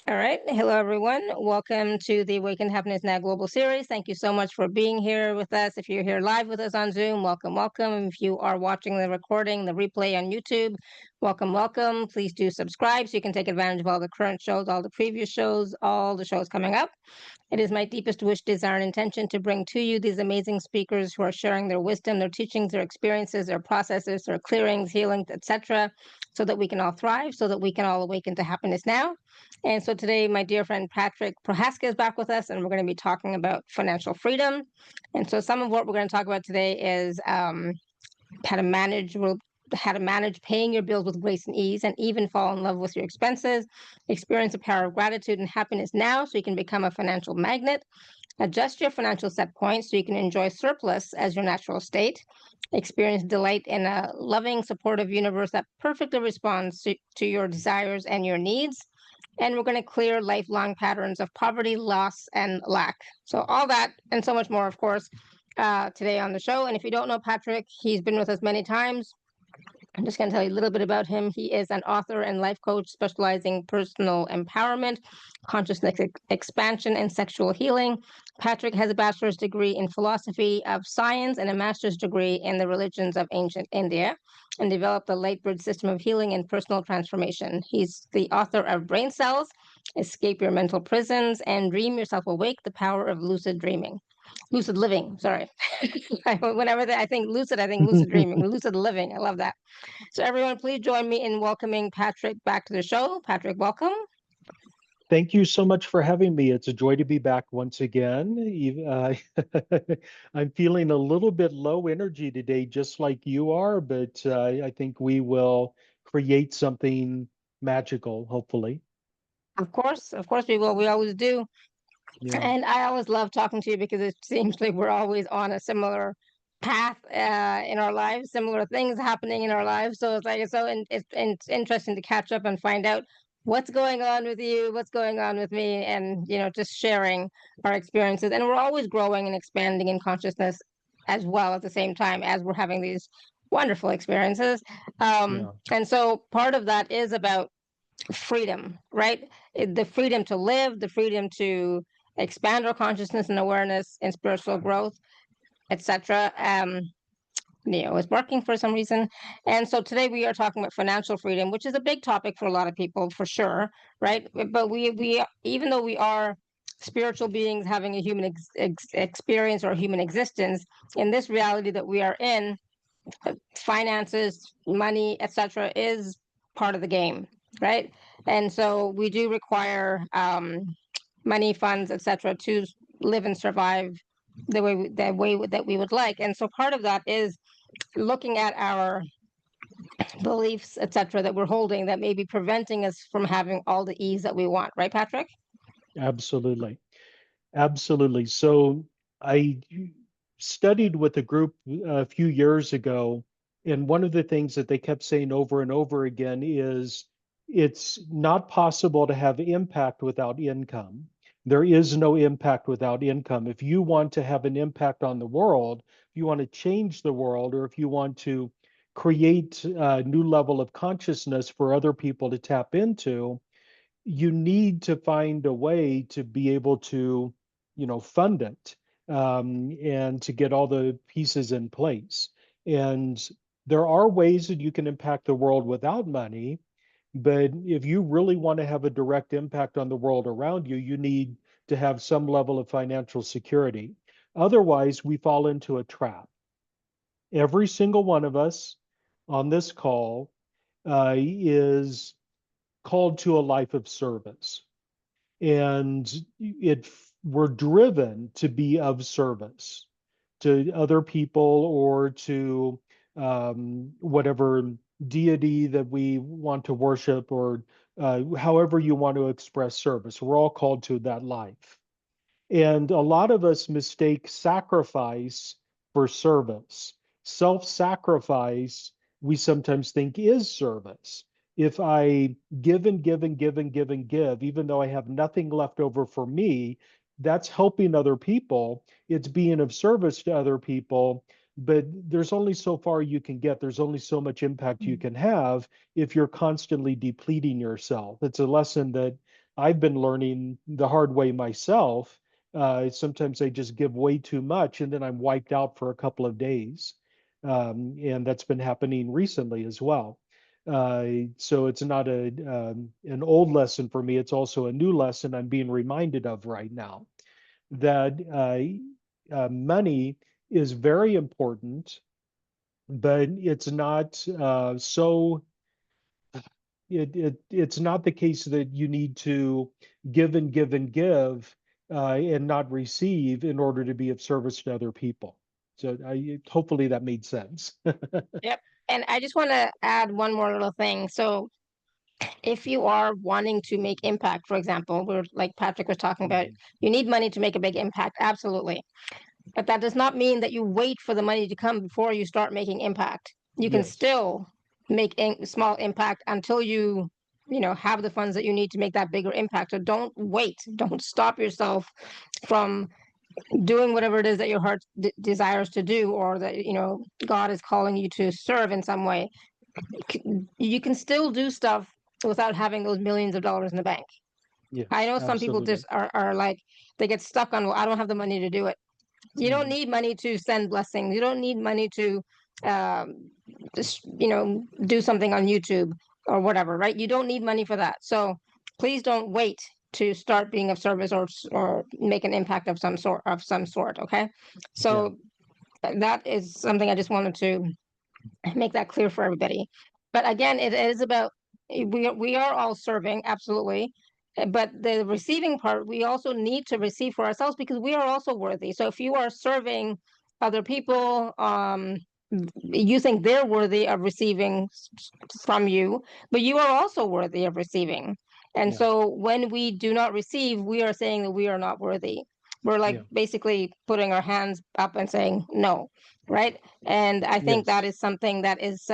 All right. Hello, everyone. Welcome to the Awaken Happiness Now Global Series. Thank you so much for being here with us. If you're here live with us on Zoom, welcome, welcome. If you are watching the recording, the replay on YouTube, welcome, welcome. Please do subscribe so you can take advantage of all the current shows, all the previous shows, all the shows coming up. It is my deepest wish, desire, and intention to bring to you these amazing speakers who are sharing their wisdom, their teachings, their experiences, their processes, their clearings, healings, etc., so that we can all thrive, so that we can all awaken to happiness now. And so today, my dear friend Patrick Prohaska is back with us, and we're going to be talking about financial freedom. And so, some of what we're going to talk about today is how to manage how to manage paying your bills with grace and ease, and even fall in love with your expenses. Experience the power of gratitude and happiness now, so you can become a financial magnet. Adjust your financial set points so you can enjoy surplus as your natural state. Experience delight in a loving, supportive universe that perfectly responds to your desires and your needs. And we're going to clear lifelong patterns of poverty, loss, and lack. So, all that and so much more, of course, today on the show. And if you don't know Patrick, he's been with us many times. I'm just going to tell you a little bit about him. He is an author and life coach specializing personal empowerment, consciousness expansion, and sexual healing. Patrick has a bachelor's degree in philosophy of science and a master's degree in the religions of ancient India, and developed the Lightbird system of healing and personal transformation. He's the author of Brain Cells, Escape Your Mental Prisons, and Dream Yourself Awake, the Power of Lucid Dreaming. Lucid living, sorry. Whenever I think lucid, I think lucid dreaming, lucid living. I love that. So, everyone, please join me in welcoming Patrick back to the show. Patrick, welcome. Thank you so much for having me. It's a joy to be back once again. I'm feeling a little bit low energy today, just like you are, but I think we will create something magical, hopefully. Of course, we will. We always do. Yeah. And I always love talking to you because it seems like we're always on a similar path in our lives, similar things happening in our lives. So it's like it's interesting to catch up and find out what's going on with you, what's going on with me, and just sharing our experiences. And we're always growing and expanding in consciousness as well at the same time as we're having these wonderful experiences. Yeah. And so part of that is about freedom, right? The freedom to live, the freedom to expand our consciousness and awareness and spiritual growth, etc. Is working for some reason. And so today we are talking about financial freedom, which is a big topic for a lot of people, for sure, right? But we even though we are spiritual beings having a human experience or human existence, in this reality that we are in, finances, money, etc., is part of the game, right? And so we do require money, funds, etc., to live and survive the way that we would like. And so part of that is looking at our beliefs, etc., that we're holding that may be preventing us from having all the ease that we want, right, Patrick? Absolutely. Absolutely. So I studied with a group a few years ago, and one of the things that they kept saying over and over again is it's not possible to have impact without income. There is no impact without income. If you want to have an impact on the world, if you want to change the world, or if you want to create a new level of consciousness for other people to tap into, you need to find a way to be able to, fund it, and to get all the pieces in place. And there are ways that you can impact the world without money, but if you really want to have a direct impact on the world around you, you need to have some level of financial security. Otherwise, we fall into a trap. Every single one of us on this call is called to a life of service, and it we're driven to be of service to other people, or to whatever deity that we want to worship, or however you want to express service. We're all called to that life. And a lot of us mistake sacrifice for service. Self sacrifice, we sometimes think, is service. If I give and give and give and give and give, even though I have nothing left over for me, that's helping other people. It's being of service to other people. But there's only so far you can get. There's only so much impact you can have if you're constantly depleting yourself. It's a lesson that I've been learning the hard way myself. Sometimes I just give way too much and then I'm wiped out for a couple of days. And that's been happening recently as well. So it's not an old lesson for me. It's also a new lesson I'm being reminded of right now, that money is very important, but it's not it's not the case that you need to give and give and give and not receive in order to be of service to other people. So hopefully that made sense. Yep. And I just want to add one more little thing. So if you are wanting to make impact, for example, we're like Patrick was talking about, Mhm. you need money to make a big impact. Absolutely. But that does not mean that you wait for the money to come before you start making impact. You can Yes. still make small impact until you have the funds that you need to make that bigger impact. So don't wait. Don't stop yourself from doing whatever it is that your heart desires to do, or that God is calling you to serve in some way. You can still do stuff without having those millions of dollars in the bank. I Yes, know some people just absolutely. are like, they get stuck on, well, I don't have the money to do it. You don't Mhm. need money to send blessings. You don't need money to just do something on YouTube or whatever, right? You don't need money for that. So please don't wait to start being of service, or make an impact of some sort. Okay. Yeah. So that is something I just wanted to make that clear for everybody. But again, it is about, we are all serving, absolutely. But the receiving part, we also need to receive for ourselves, because we are also worthy. So if you are serving other people, you think they're worthy of receiving from you, but you are also worthy of receiving. And Yeah. so when we do not receive, we are saying that we are not worthy. We're like Yeah. basically putting our hands up and saying no, right? And I think that Yes. is something that is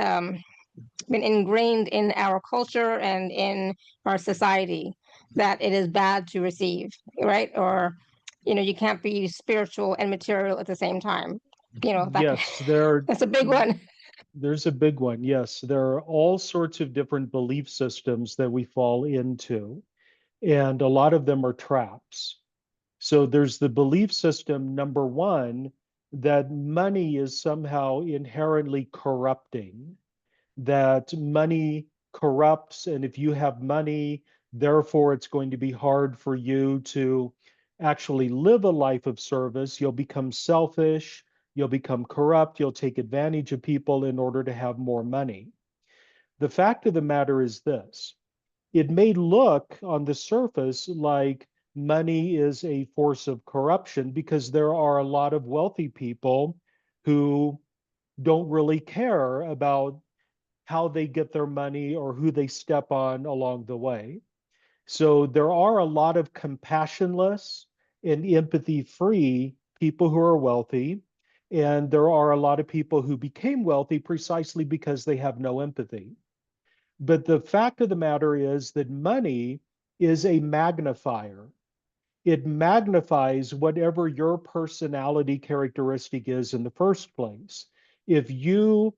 been ingrained in our culture and in our society, that it is bad to receive, right? Or you can't be spiritual and material at the same time. That Yes, there that's a big one. there's a big one. Yes, there are all sorts of different belief systems that we fall into, and a lot of them are traps. So there's the belief system, number one, that money is somehow inherently corrupting, that money corrupts, and if you have money, therefore it's going to be hard for you to actually live a life of service. You'll become selfish, you'll become corrupt, you'll take advantage of people in order to have more money. The fact of the matter is this: it may look on the surface like money is a force of corruption because there are a lot of wealthy people who don't really care about how they get their money or who they step on along the way. So there are a lot of compassionless and empathy free people who are wealthy. And there are a lot of people who became wealthy precisely because they have no empathy. But the fact of the matter is that money is a magnifier. It magnifies whatever your personality characteristic is in the first place. If you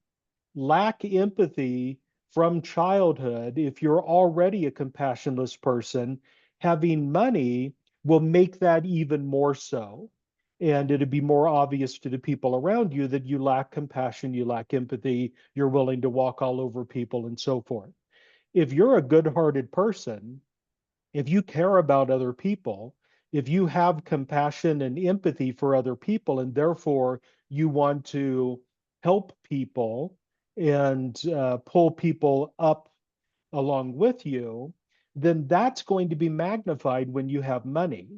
lack empathy from childhood, if you're already a compassionless person, having money will make that even more so. And it'd be more obvious to the people around you that you lack compassion, you lack empathy, you're willing to walk all over people, and so forth. If you're a good hearted person, if you care about other people, if you have compassion and empathy for other people, and therefore you want to help people and pull people up along with you, then that's going to be magnified when you have money.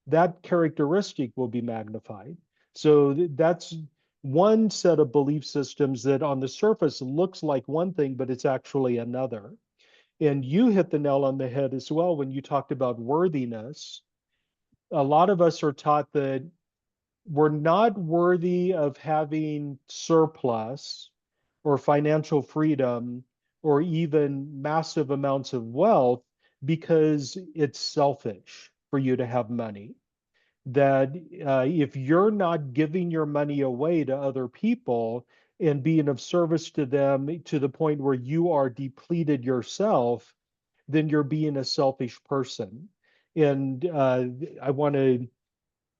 That characteristic will be magnified. So that's one set of belief systems that on the surface looks like one thing, but it's actually another. And you hit the nail on the head as well when you talked about worthiness. A lot of us are taught that we're not worthy of having surplus or financial freedom or even massive amounts of wealth because it's selfish for you to have money. That if you're not giving your money away to other people and being of service to them to the point where you are depleted yourself, then you're being a selfish person. And I want to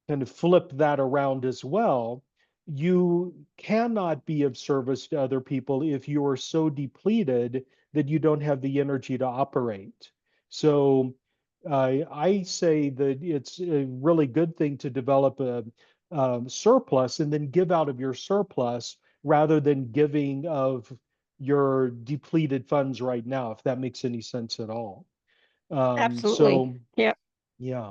kind of flip that around as well. You cannot be of service to other people if you are so depleted that you don't have the energy to operate. So I say that it's a really good thing to develop a surplus and then give out of your surplus rather than giving of your depleted funds right now, if that makes any sense at all. Absolutely. So Yeah. yeah.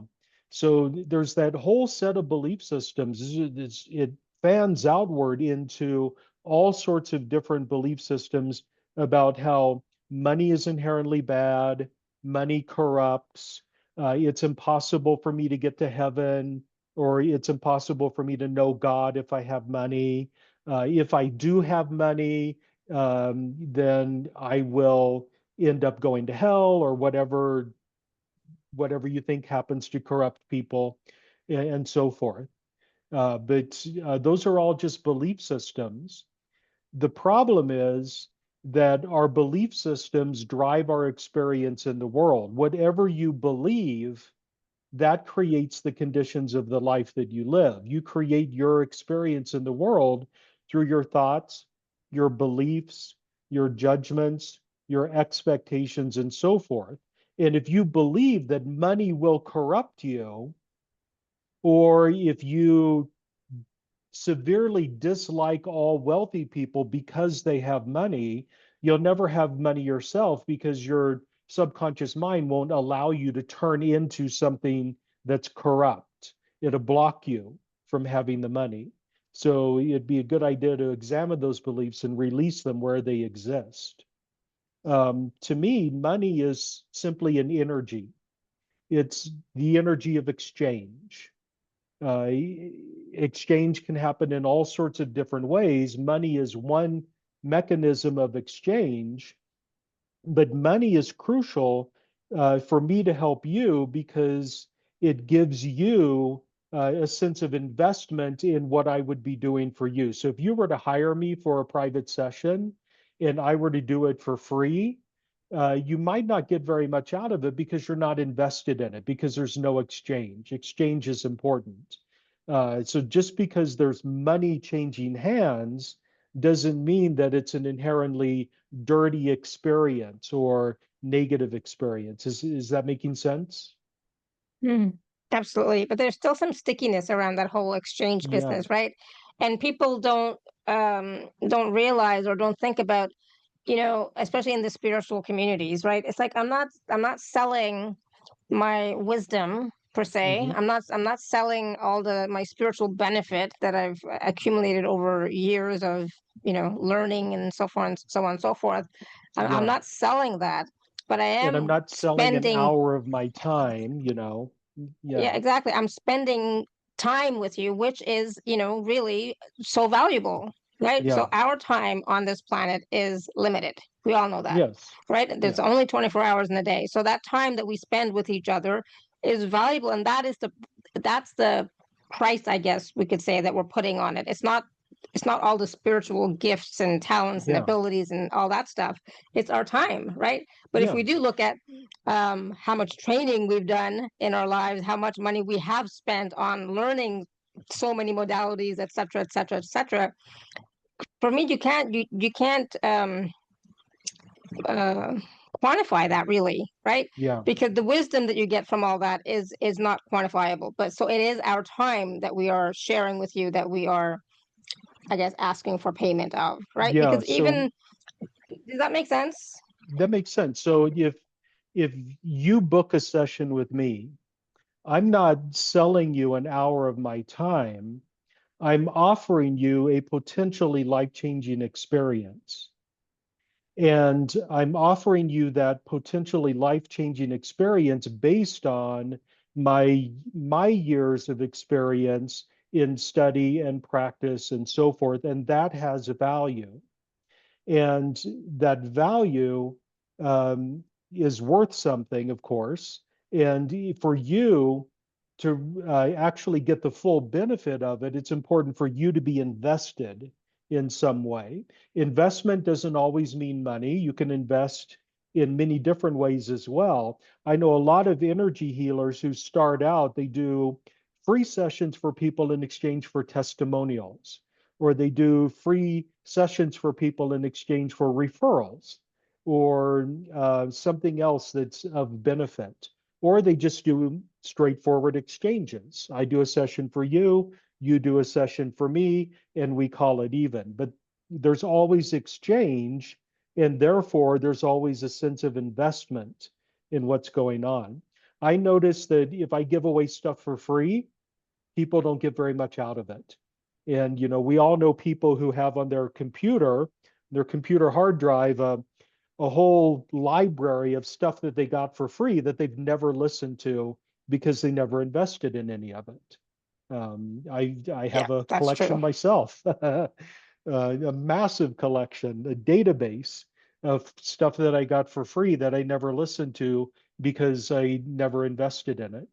So there's that whole set of belief systems. It fans outward into all sorts of different belief systems about how money is inherently bad, money corrupts, it's impossible for me to get to heaven, or it's impossible for me to know God if I have money. If I do have money, then I will end up going to hell or whatever you think happens to corrupt people and so forth. But those are all just belief systems. The problem is that our belief systems drive our experience in the world. Whatever you believe, that creates the conditions of the life that you live. You create your experience in the world through your thoughts, your beliefs, your judgments, your expectations, and so forth. And if you believe that money will corrupt you, or if you severely dislike all wealthy people because they have money, you'll never have money yourself because your subconscious mind won't allow you to turn into something that's corrupt. It'll block you from having the money. So it'd be a good idea to examine those beliefs and release them where they exist. To me, money is simply an energy. It's the energy of exchange. Uh, Exchange can happen in all sorts of different ways. Money is one mechanism of exchange, but money is crucial for me to help you because it gives you a sense of investment in what I would be doing for you. So if you were to hire me for a private session and I were to do it for free, you might not get very much out of it because you're not invested in it because there's no exchange. Exchange is important. So just because there's money changing hands doesn't mean that it's an inherently dirty experience or negative experience. Is that making sense? Mm. Absolutely. But there's still some stickiness around that whole exchange Yeah. business, right? And people don't realize or don't think about, especially in the spiritual communities, right? It's like I'm not selling my wisdom per se. Hmm. I'm not selling all the my spiritual benefit that I've accumulated over years of, learning and so on and so forth. I'm Yeah. not selling that, but I And I'm am not selling an spending. hour of my time. Yeah, Yeah. exactly. I'm spending time with you, which is, really so valuable, right? So Yeah. our time on this planet is limited. We all know that, Yes. right? There's Yeah. only 24 hours in a day. So that time that we spend with each other is valuable. And that's the price, I guess we could say, that we're putting on it. It's not all the spiritual gifts and talents and Yeah. abilities and all that stuff. It's our time, right? But if Yeah. we do look at how much training we've done in our lives, how much money we have spent on learning so many modalities, et cetera, et cetera, et cetera. For me, you can't uh, quantify that really, right? Yeah. Because the wisdom that you get from all that is not quantifiable. But so it is our time that we are sharing with you that we are, I guess, asking for payment of, right? Yeah. Because So even does that make sense? that makes sense. So if you book a session with me, I'm not selling you an hour of my time. I'm offering you a potentially life-changing experience. And I'm offering you that potentially life-changing experience based on my years of experience in study and practice and so forth. And that has value. And that value um, is worth something, of course. And for you to actually get the full benefit of it, it's important for you to be invested in some way. Investment doesn't always mean money. You can invest in many different ways as well. I know a lot of energy healers who start out, they do free sessions for people in exchange for testimonials, or they do free sessions for people in exchange for referrals, or something else that's of benefit, or they just do straightforward exchanges. I do a session for you, you do a session for me, and we call it even. But there's always exchange, and therefore there's always a sense of investment in what's going on. I notice that if I give away stuff for free, people don't get very much out of it. And we all know people who have on their computer hard drive, a whole library of stuff that they got for free that they've never listened to because they never invested in any of it. I Yeah, have a that's collection true. myself, a massive collection, a database of stuff that I got for free that I never listened to because I never invested in it.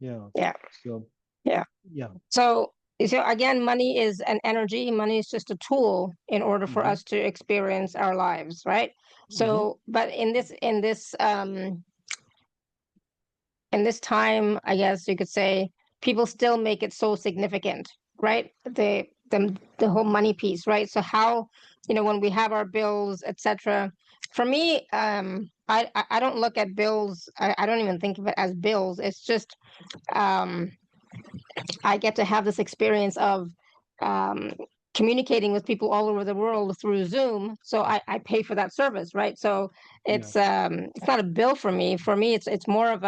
Yeah. Yeah, So, yeah. yeah. So again, money is an energy. Money is just a tool in order for Hmm. us to experience our lives, right? Hmm. So, but in this time, I guess you could say, people still make it so significant, right? The whole money piece, right? So how, when we have our bills, etc. For me, I don't look at bills. I don't even think of it as bills. It's just um I get to have this experience of um, communicating with people all over the world through Zoom. So I pay for that service, right? So Yeah. it's not a bill for me. For me, it's more of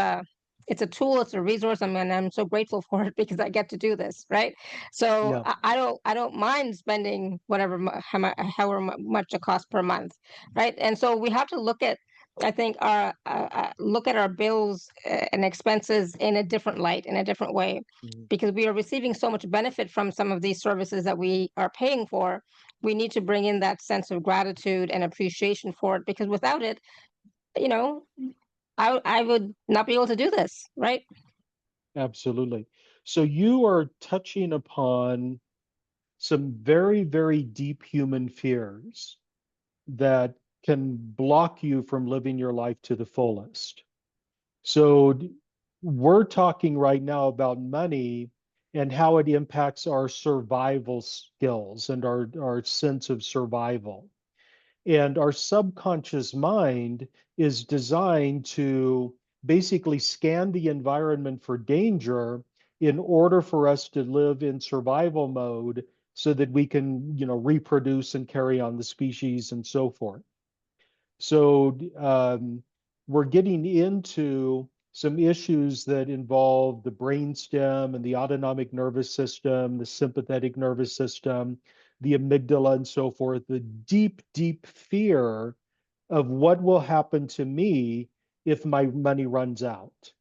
it's a tool, it's a resource, and I'm so grateful for it because I get to do this, right? So Yeah. I don't mind spending whatever however much it costs per month, right? And so we have to look at, I think, our look at our bills and expenses in a different light, in a different way, Mhm. because we are receiving so much benefit from some of these services that we are paying for. We need to bring in that sense of gratitude and appreciation for it, because without it, you know, I would not be able to do this, right? Absolutely. So you are touching upon some very, very deep human fears that can block you from living your life to the fullest. So we're talking right now about money and how it impacts our survival skills and our sense of survival. And our subconscious mind is designed to basically scan the environment for danger in order for us to live in survival mode so that we can, reproduce and carry on the species and so forth. So we're getting into some issues that involve the brainstem and the autonomic nervous system, the sympathetic nervous system, the amygdala, and so forth. The deep, deep fear of what will happen to me if my money runs out.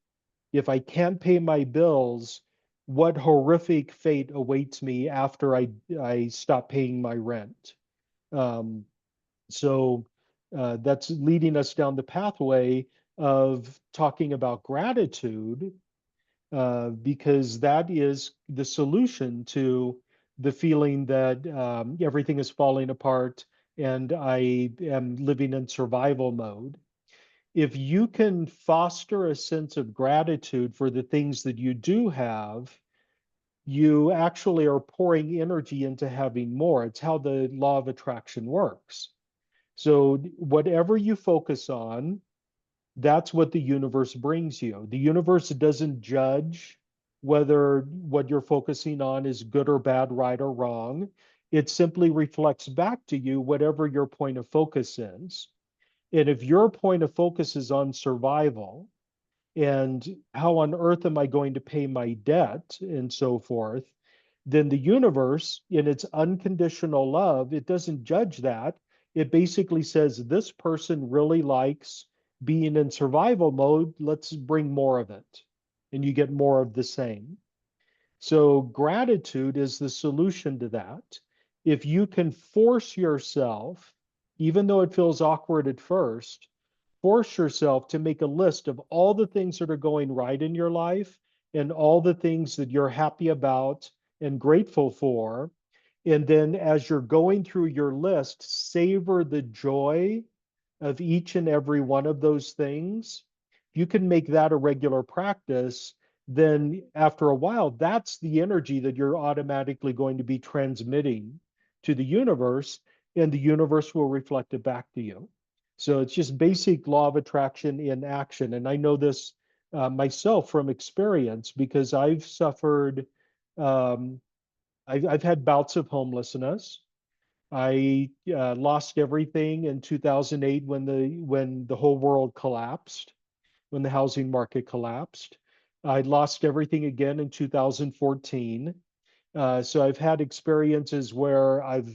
If I can't pay my bills, what horrific fate awaits me after I stop paying my rent? Um, so that's leading us down the pathway of talking about gratitude, because that is the solution to the feeling that everything is falling apart and I am living in survival mode. If you can foster a sense of gratitude for the things that you do have, you actually are pouring energy into having more. It's how the law of attraction works. So whatever you focus on, that's what the universe brings you. The universe doesn't judge whether what you're focusing on is good or bad, right or wrong. It simply reflects back to you whatever your point of focus is. And if your point of focus is on survival and how on earth am I going to pay my debt and so forth, then the universe, in its unconditional love, it doesn't judge that. It basically says, this person really likes being in survival mode. Let's bring more of it. And you get more of the same. So, gratitude is the solution to that. If you can force yourself, even though it feels awkward at first, force yourself to make a list of all the things that are going right in your life and all the things that you're happy about and grateful for. And then as you're going through your list, savor the joy of each and every one of those things, if you can make that a regular practice, then after a while, that's the energy that you're automatically going to be transmitting to the universe, and the universe will reflect it back to you. So it's just basic law of attraction in action. And I know this myself from experience because I've suffered, um, I've had bouts of homelessness. I lost everything in 2008 when the whole world collapsed, when the housing market collapsed. I lost everything again in 2014. So I've had experiences where I've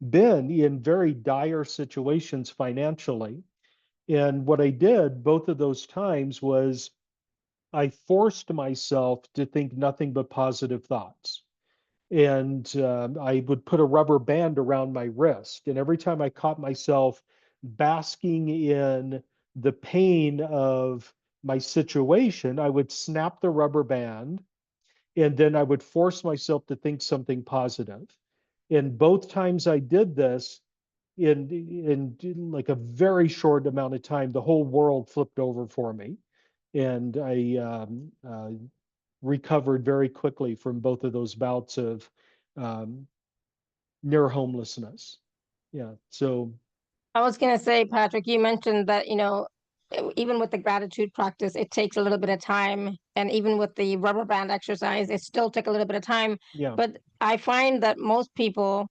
been in very dire situations financially. And what I did both of those times was I forced myself to think nothing but positive thoughts. And I would put a rubber band around my wrist. And every time I caught myself basking in the pain of my situation, I would snap the rubber band, and then I would force myself to think something positive. And both times I did this, in like a very short amount of time, the whole world flipped over for me, and I recovered very quickly from both of those bouts of um, near homelessness. Yeah. So I was going to say, Patrick, you mentioned that, even with the gratitude practice, it takes a little bit of time. And even with the rubber band exercise, it still took a little bit of time. yeah. But I find that most people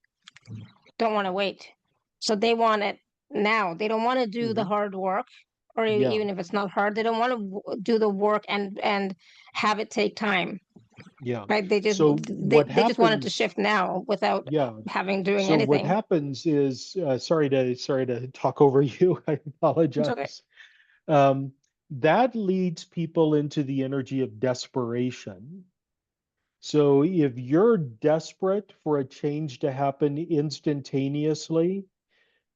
don't want to wait. So they want it now. They don't want to do the Hmm. hard work, or Yeah. even if it's not hard, they don't want to do the work and have it take time. Yeah. Right? So what They just want it to happens? shift now without Yeah. having doing So what anything. happens is, sorry to talk over you. I It's okay. apologize. Um, that leads people into the energy of desperation. So if you're desperate for a change to happen instantaneously,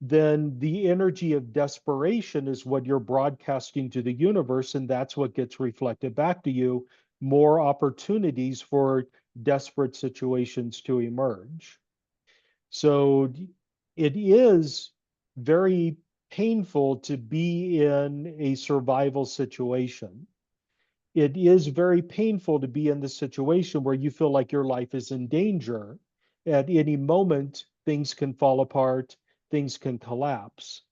then the energy of desperation is what you're broadcasting to the universe, and that's what gets reflected back to you. More opportunities for desperate situations to emerge. So it is very painful to be in a survival situation. It is very painful to be in the situation where you feel like your life is in danger. At any moment, things can fall apart, things can collapse.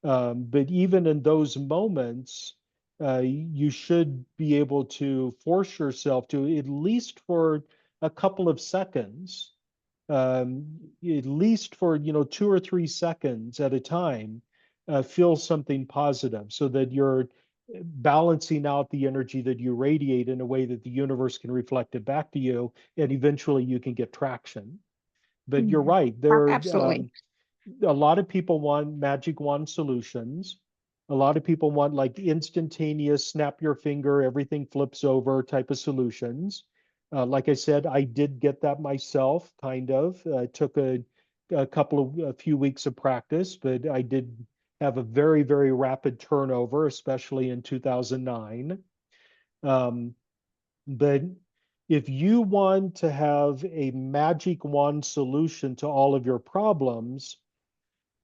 But even in those moments, you should be able to force yourself to, at least for a couple of seconds, at least for 2 or 3 seconds at a time, feel something positive so that you're balancing out the energy that you radiate in a way that the universe can reflect it back to you, and eventually you can get traction. But you're Mhm. right, there Absolutely. a lot of people want magic wand solutions. A lot of people want like instantaneous, snap your finger, everything flips over type of solutions. Like I said, I did get that myself, kind of. It took a few weeks of practice, but I did have a very, very rapid turnover, especially in 2009. Um, but if you want to have a magic wand solution to all of your problems,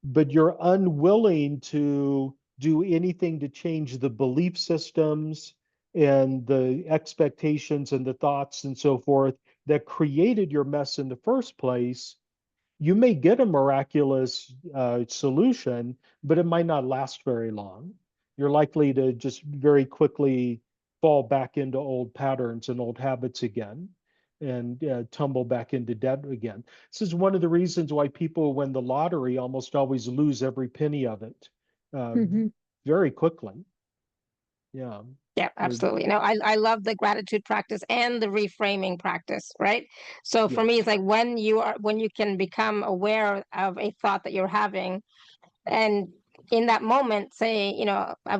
but you're unwilling to do anything to change the belief systems and the expectations and the thoughts and so forth that created your mess in the first place, you may get a miraculous solution, but it might not last very long. You're likely to just very quickly fall back into old patterns and old habits again and tumble back into debt again. This is one of the reasons why people win the lottery almost always lose every penny of it uh, Hmm. very quickly. Yeah. Yeah, They're, absolutely. No, I love the gratitude practice and the reframing practice, right? So for me, yes. it's like when you can become aware of a thought that you're having, and in that moment say,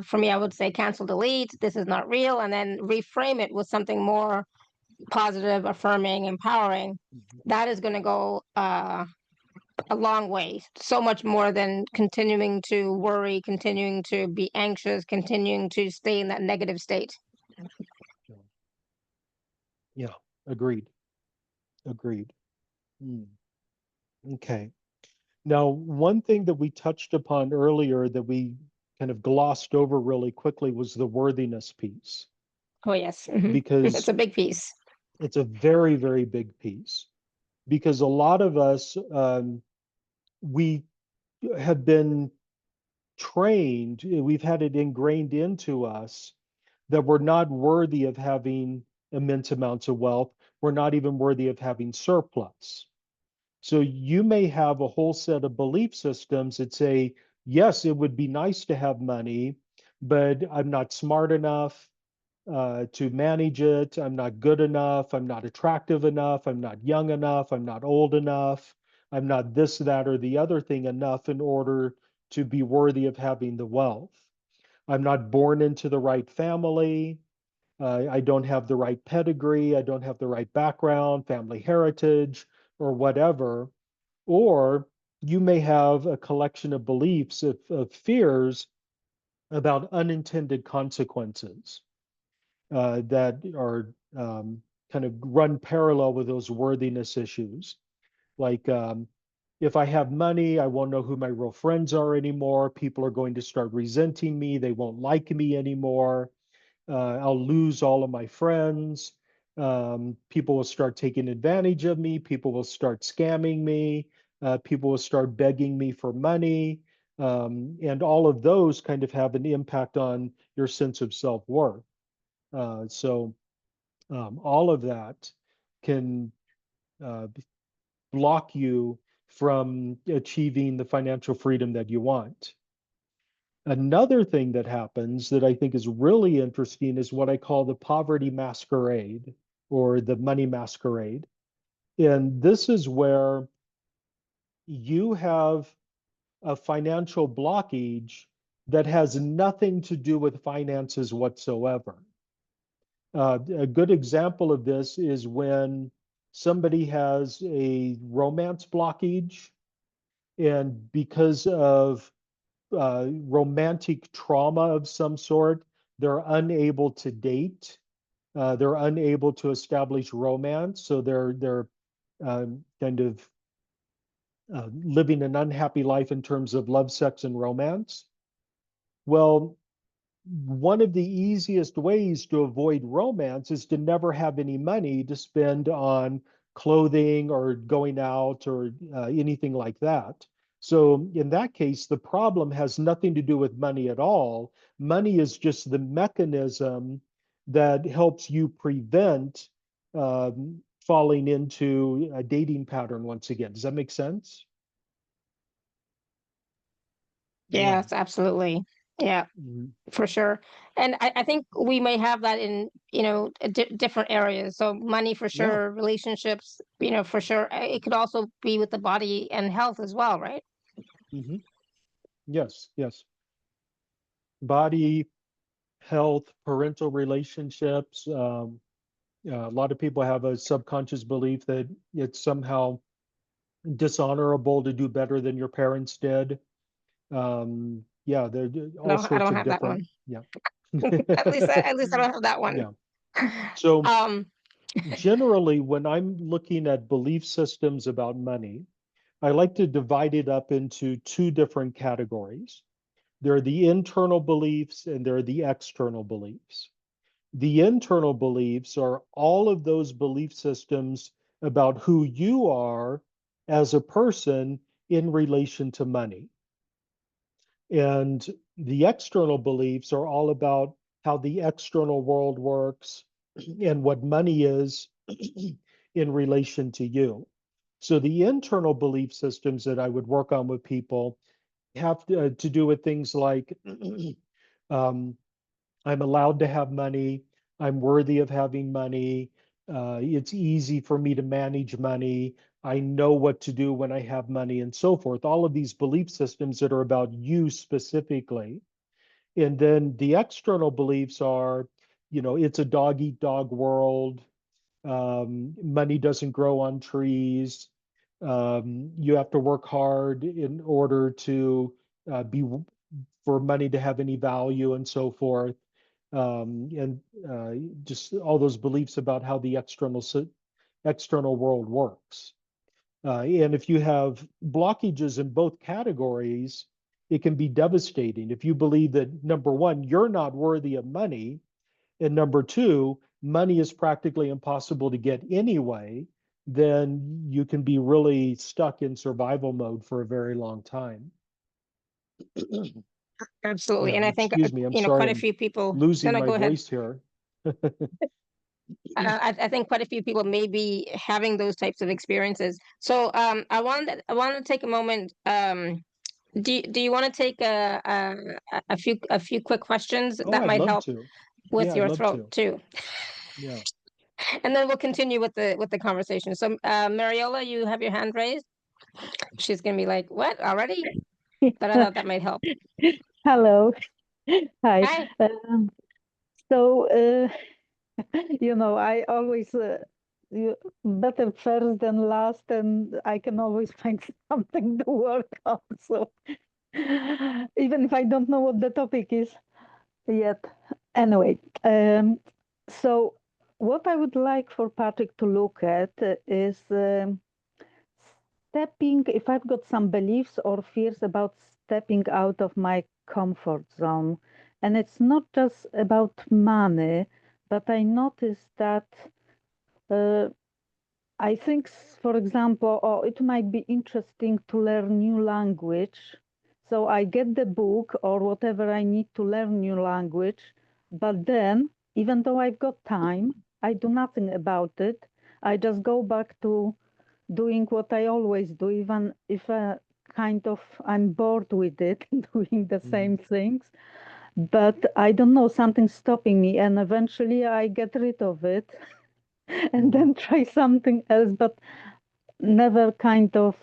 for me, I would say cancel, delete, this is not real, and then reframe it with something more positive, affirming, empowering. Mhm. That is going to go a long way, so much more than continuing to worry, continuing to be anxious, continuing to stay in that negative state. Yeah. Yeah. Agreed. Agreed. Mm. Okay. Now, one thing that we touched upon earlier that we kind of glossed over really quickly was the worthiness piece, Oh, yes. It's because a big piece. it's a very, very big piece. Because a lot of us, we have been trained, we've had it ingrained into us that we're not worthy of having immense amounts of wealth. We're not even worthy of having surplus. So you may have a whole set of belief systems that say, yes, it would be nice to have money, but I'm not smart enough to manage it. I'm not good enough. I'm not attractive enough. I'm not young enough. I'm not old enough. I'm not this, that, or the other thing enough in order to be worthy of having the wealth. I'm not born into the right family. I don't have the right pedigree. I don't have the right background, family heritage, or whatever. Or you may have a collection of beliefs, of fears about unintended consequences that are kind of run parallel with those worthiness issues. Like, if I have money, I won't know who my real friends are anymore. People are going to start resenting me. They won't like me anymore. I'll lose all of my friends. People will start taking advantage of me. People will start scamming me. People will start begging me for money. And all of those kind of have an impact on your sense of self-worth. So all of that can uh, block you from achieving the financial freedom that you want. Another thing that happens that I think is really interesting is what I call the poverty masquerade or the money masquerade. And this is where you have a financial blockage that has nothing to do with finances whatsoever. A good example of this is when somebody has a romance blockage, and because of romantic trauma of some sort, they're unable to date. They're unable to establish romance, so they're kind of living an unhappy life in terms of love, sex, and romance. Well, one of the easiest ways to avoid romance is to never have any money to spend on clothing or going out or anything like that. So, in that case, the problem has nothing to do with money at all. Money is just the mechanism that helps you prevent falling into a dating pattern once again. Does that make sense? Yeah. Yes, absolutely. Yeah, Mhm. for sure. And I think we may have that in, different areas. So money for Yeah. sure, relationships, for sure. It could also be with the body and health as well, right? Hmm. Yes. Yes. Body, health, parental relationships. A lot of people have a subconscious belief that it's somehow dishonorable to do better than your parents did. Yeah, there are all No, I sorts don't of have that different. one. Yeah. At least I don't have that one. Yeah. So Um, generally, when I'm looking at belief systems about money, I like to divide it up into two different categories. There are the internal beliefs and there are the external beliefs. The internal beliefs are all of those belief systems about who you are as a person in relation to money. And the external beliefs are all about how the external world works and what money is in relation to you. So the internal belief systems that I would work on with people have to do with things like um, I'm allowed to have money. I'm worthy of having money. It's easy for me to manage money. I know what to do when I have money and so forth. All of these belief systems that are about you specifically. And then the external beliefs are, it's a dog eat dog world. Money doesn't grow on trees. You have to work hard in order to be for money to have any value and so forth. And just all those beliefs about how the external world works. And if you have blockages in both categories, it can be devastating. If you believe that, number one, you're not worthy of money, and number two, money is practically impossible to get anyway, then you can be really stuck in survival mode for a very long time. Absolutely. Yeah, And I think, excuse me. I'm sorry, quite a I'm few people, no, losing no, my go ahead. voice here. I think quite a few people may be having those types of experiences. So I wanted to take a moment. Do you want to take a few quick questions Oh, that I'd might love help to. with Yeah, I'd your love throat to. too? Yeah. And then we'll continue with the conversation. So Mariola, you have your hand raised. She's gonna be like, "What already?" But I thought that might help. Hello. Hi. Hi. So, I always better first than last, and I can always find something to work on. So, even if I don't know what the topic is yet. Anyway, so what I would like for Patrick to look at is stepping, if I've got some beliefs or fears about stepping out of my comfort zone. And it's not just about money, but I noticed that uh, I think, for example, it might be interesting to learn new language. So I get the book or whatever I need to learn new language, but then, even though I've got time, I do nothing about it. I just go back to doing what I always do, even if kind of I'm bored with it, doing the Mhm. same things. But I don't know, something's stopping me, and eventually I get rid of it and Mhm. then try something else, but never kind of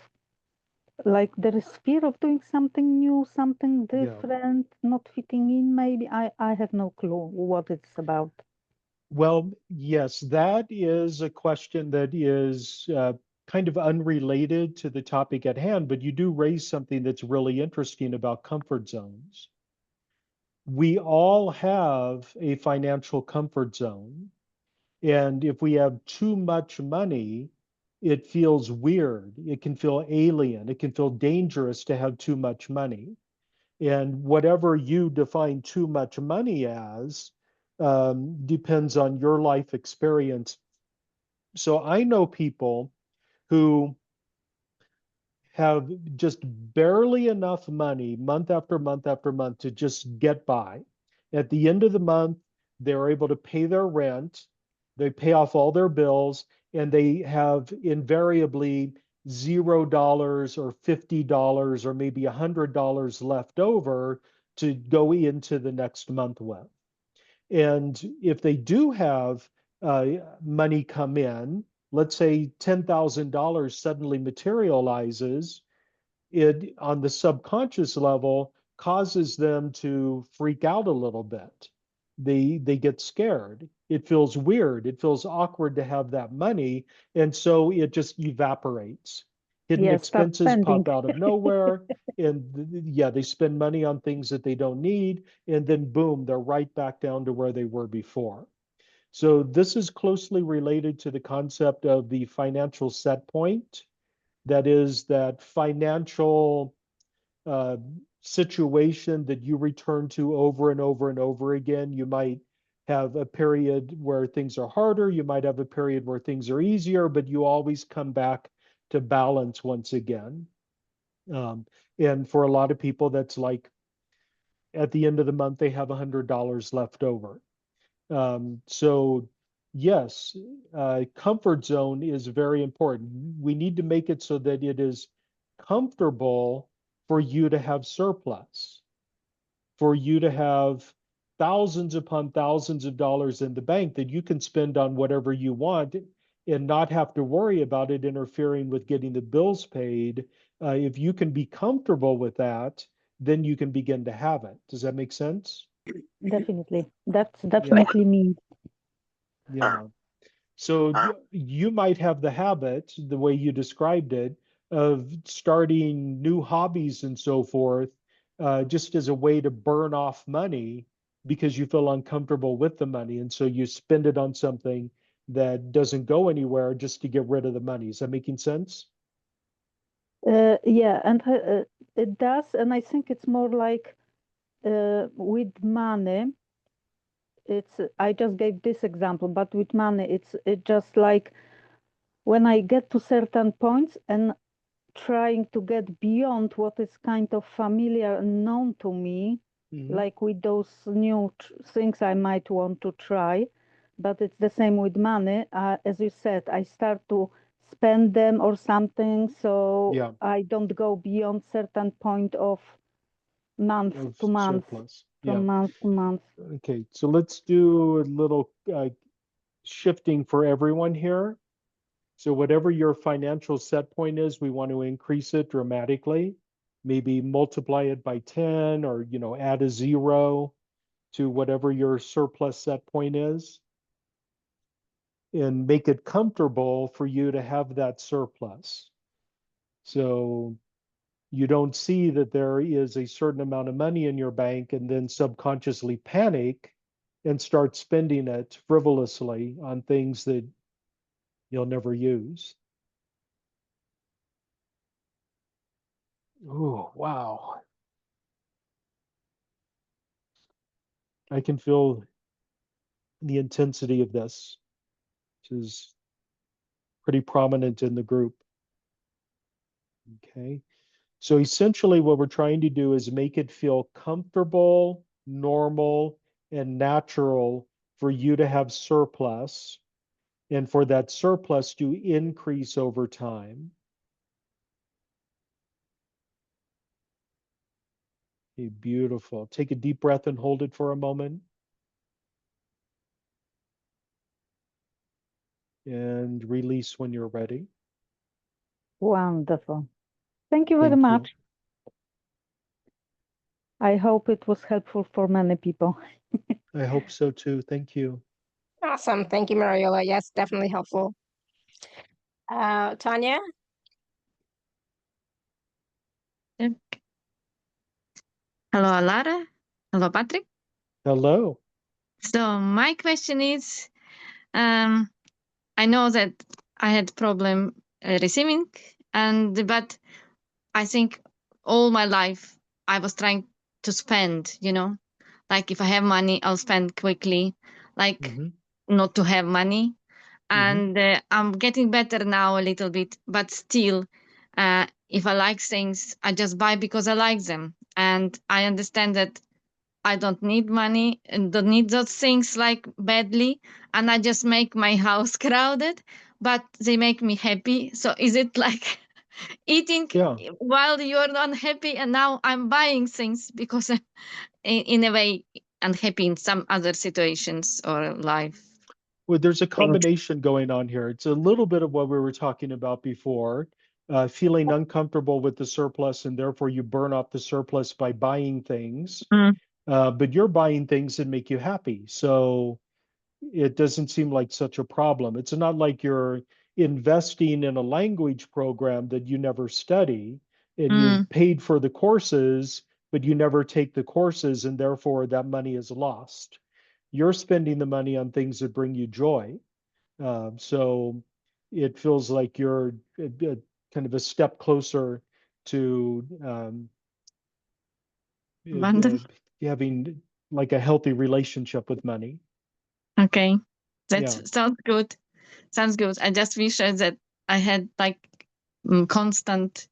like there is fear of doing something new, something Yeah. different, not fitting in. Maybe I have no clue what it's about. Well, yes, that is a question that is kind of unrelated to the topic at hand, but you do raise something that's really interesting about comfort zones. We all have a financial comfort zone. And if we have too much money, it feels weird. It can feel alien. It can feel dangerous to have too much money. And whatever you define too much money as depends on your life experience. So I know people who have just barely enough money month after month after month to just get by. At the end of the month, they're able to pay their rent, they pay off all their bills, and they have invariably $0 or $50 or maybe $100 left over to go into the next month with. And if they do have money come in, let's say $10,000 suddenly materializes, it on the subconscious level causes them to freak out a little bit. They get scared. It feels weird. It feels awkward to have that money, and so it just evaporates. Hidden Yes, start expenses spending. pop out of nowhere, and yeah, they spend money on things that they don't need, and then boom, they're right back down to where they were before. So this is closely related to the concept of the financial set point. That is that financial uh, situation that you return to over and over and over again. You might have a period where things are harder. You might have a period where things are easier, but you always come back to balance once again. Um, and for a lot of people, that's like at the end of the month, they have $100 left over. So yes, comfort zone is very important. We need to make it so that it is comfortable for you to have surplus, for you to have thousands upon thousands of dollars in the bank that you can spend on whatever you want and not have to worry about it interfering with getting the bills paid. If you can be comfortable with that, then you can begin to have it. Does that make sense? Definitely. That's Yeah. definitely me. Yeah. So you might have the habit, the way you described it, of starting new hobbies and so forth, just as a way to burn off money because you feel uncomfortable with the money. And so you spend it on something that doesn't go anywhere just to get rid of the money. Is that making sense? Yeah, and it does, and I think it's more like with money. I just gave this example, but with money, it's just like when I get to certain points and trying to get beyond what is kind of familiar and known to me, Hmm. like with those new things I might want to try. But it's the same with money. As you said, I start to spend them or something, so Yeah, I don't go beyond certain point of month of to month, surplus. Yeah. from month to month. Okay, so let's do a little shifting for everyone here. So whatever your financial set point is, we want to increase it dramatically. Maybe multiply it by 10 or, add a zero to whatever your surplus set point is and make it comfortable for you to have that surplus. So you don't see that there is a certain amount of money in your bank and then subconsciously panic and start spending it frivolously on things that you'll never use. Oh, wow. I can feel the intensity of this, which is pretty prominent in the group. Okay. So essentially, what we're trying to do is make it feel comfortable, normal, and natural for you to have surplus and for that surplus to increase over time. Okay, beautiful. Take a deep breath and hold it for a moment and release when you're ready. Wonderful. Thank you very Thank you. much. I hope it was helpful for many people. I hope so too. Thank you. Awesome. Thank you, Mariola. Yes, definitely helpful. Tanya? Yep. Hello, Alara. Hello, Patrick. Hello. So my question is, um, I know that I had problem receiving, but I think all my life I was trying to spend. Like if I have money, I'll spend quickly. Like Hmm. not to have money, Hmm. and I'm getting better now a little bit, but still. If I like things, I just buy because I like them. And I understand that I don't need money and don't need those things like badly, and I just make my house crowded, but they make me happy. So is it like eating Yeah. while you're unhappy, and now I'm buying things because in a way unhappy in some other situations or life Well, there's a things. combination going on here. It's a little bit of what we were talking about before, feeling uncomfortable with the surplus, and therefore you burn off the surplus by buying things. Mm, But you're buying things that make you happy. So it doesn't seem like such a problem. It's not like you're investing in a language program that you never study and you mm, paid for the courses, but you never take the courses, and therefore that money is lost. You're spending the money on things that bring you joy. So it feels like you're kind of a step closer to Random. having like a healthy relationship with money. Okay, that Yeah. sounds good. Sounds good. I just wish that I had like constant.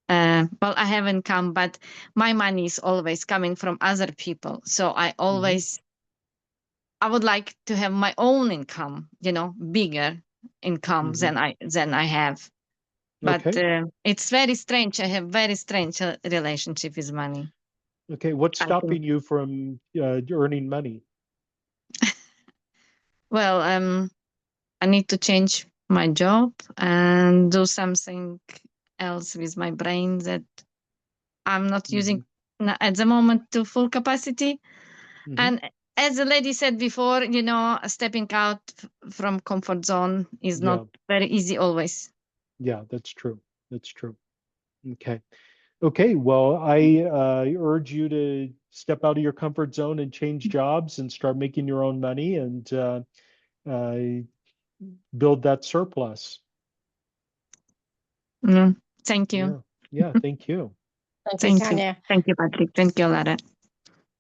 Well, I haven't come, but my money is always coming from other people. So Hmm. I would like to have my own income, bigger income Hmm. than I have. But Okay. it's very strange. I have very strange relationship with money. Okay. What's I think. stopping you from earning money? Well, I need to change my job and do something else with my brain that I'm not Hmm. using at the moment to full capacity. Hmm. And as the lady said before, stepping out from comfort zone is not Yeah. very easy always. Yeah. That's true. That's true. Okay. Okay. Well, I urge you to step out of your comfort zone and change jobs and start making your own money and uh, build that surplus. Mm. Thank Yeah. you. Yeah. Thank you. Thank you, Thank you. Tanya. Thank you, Patrick. Thank you, Lara.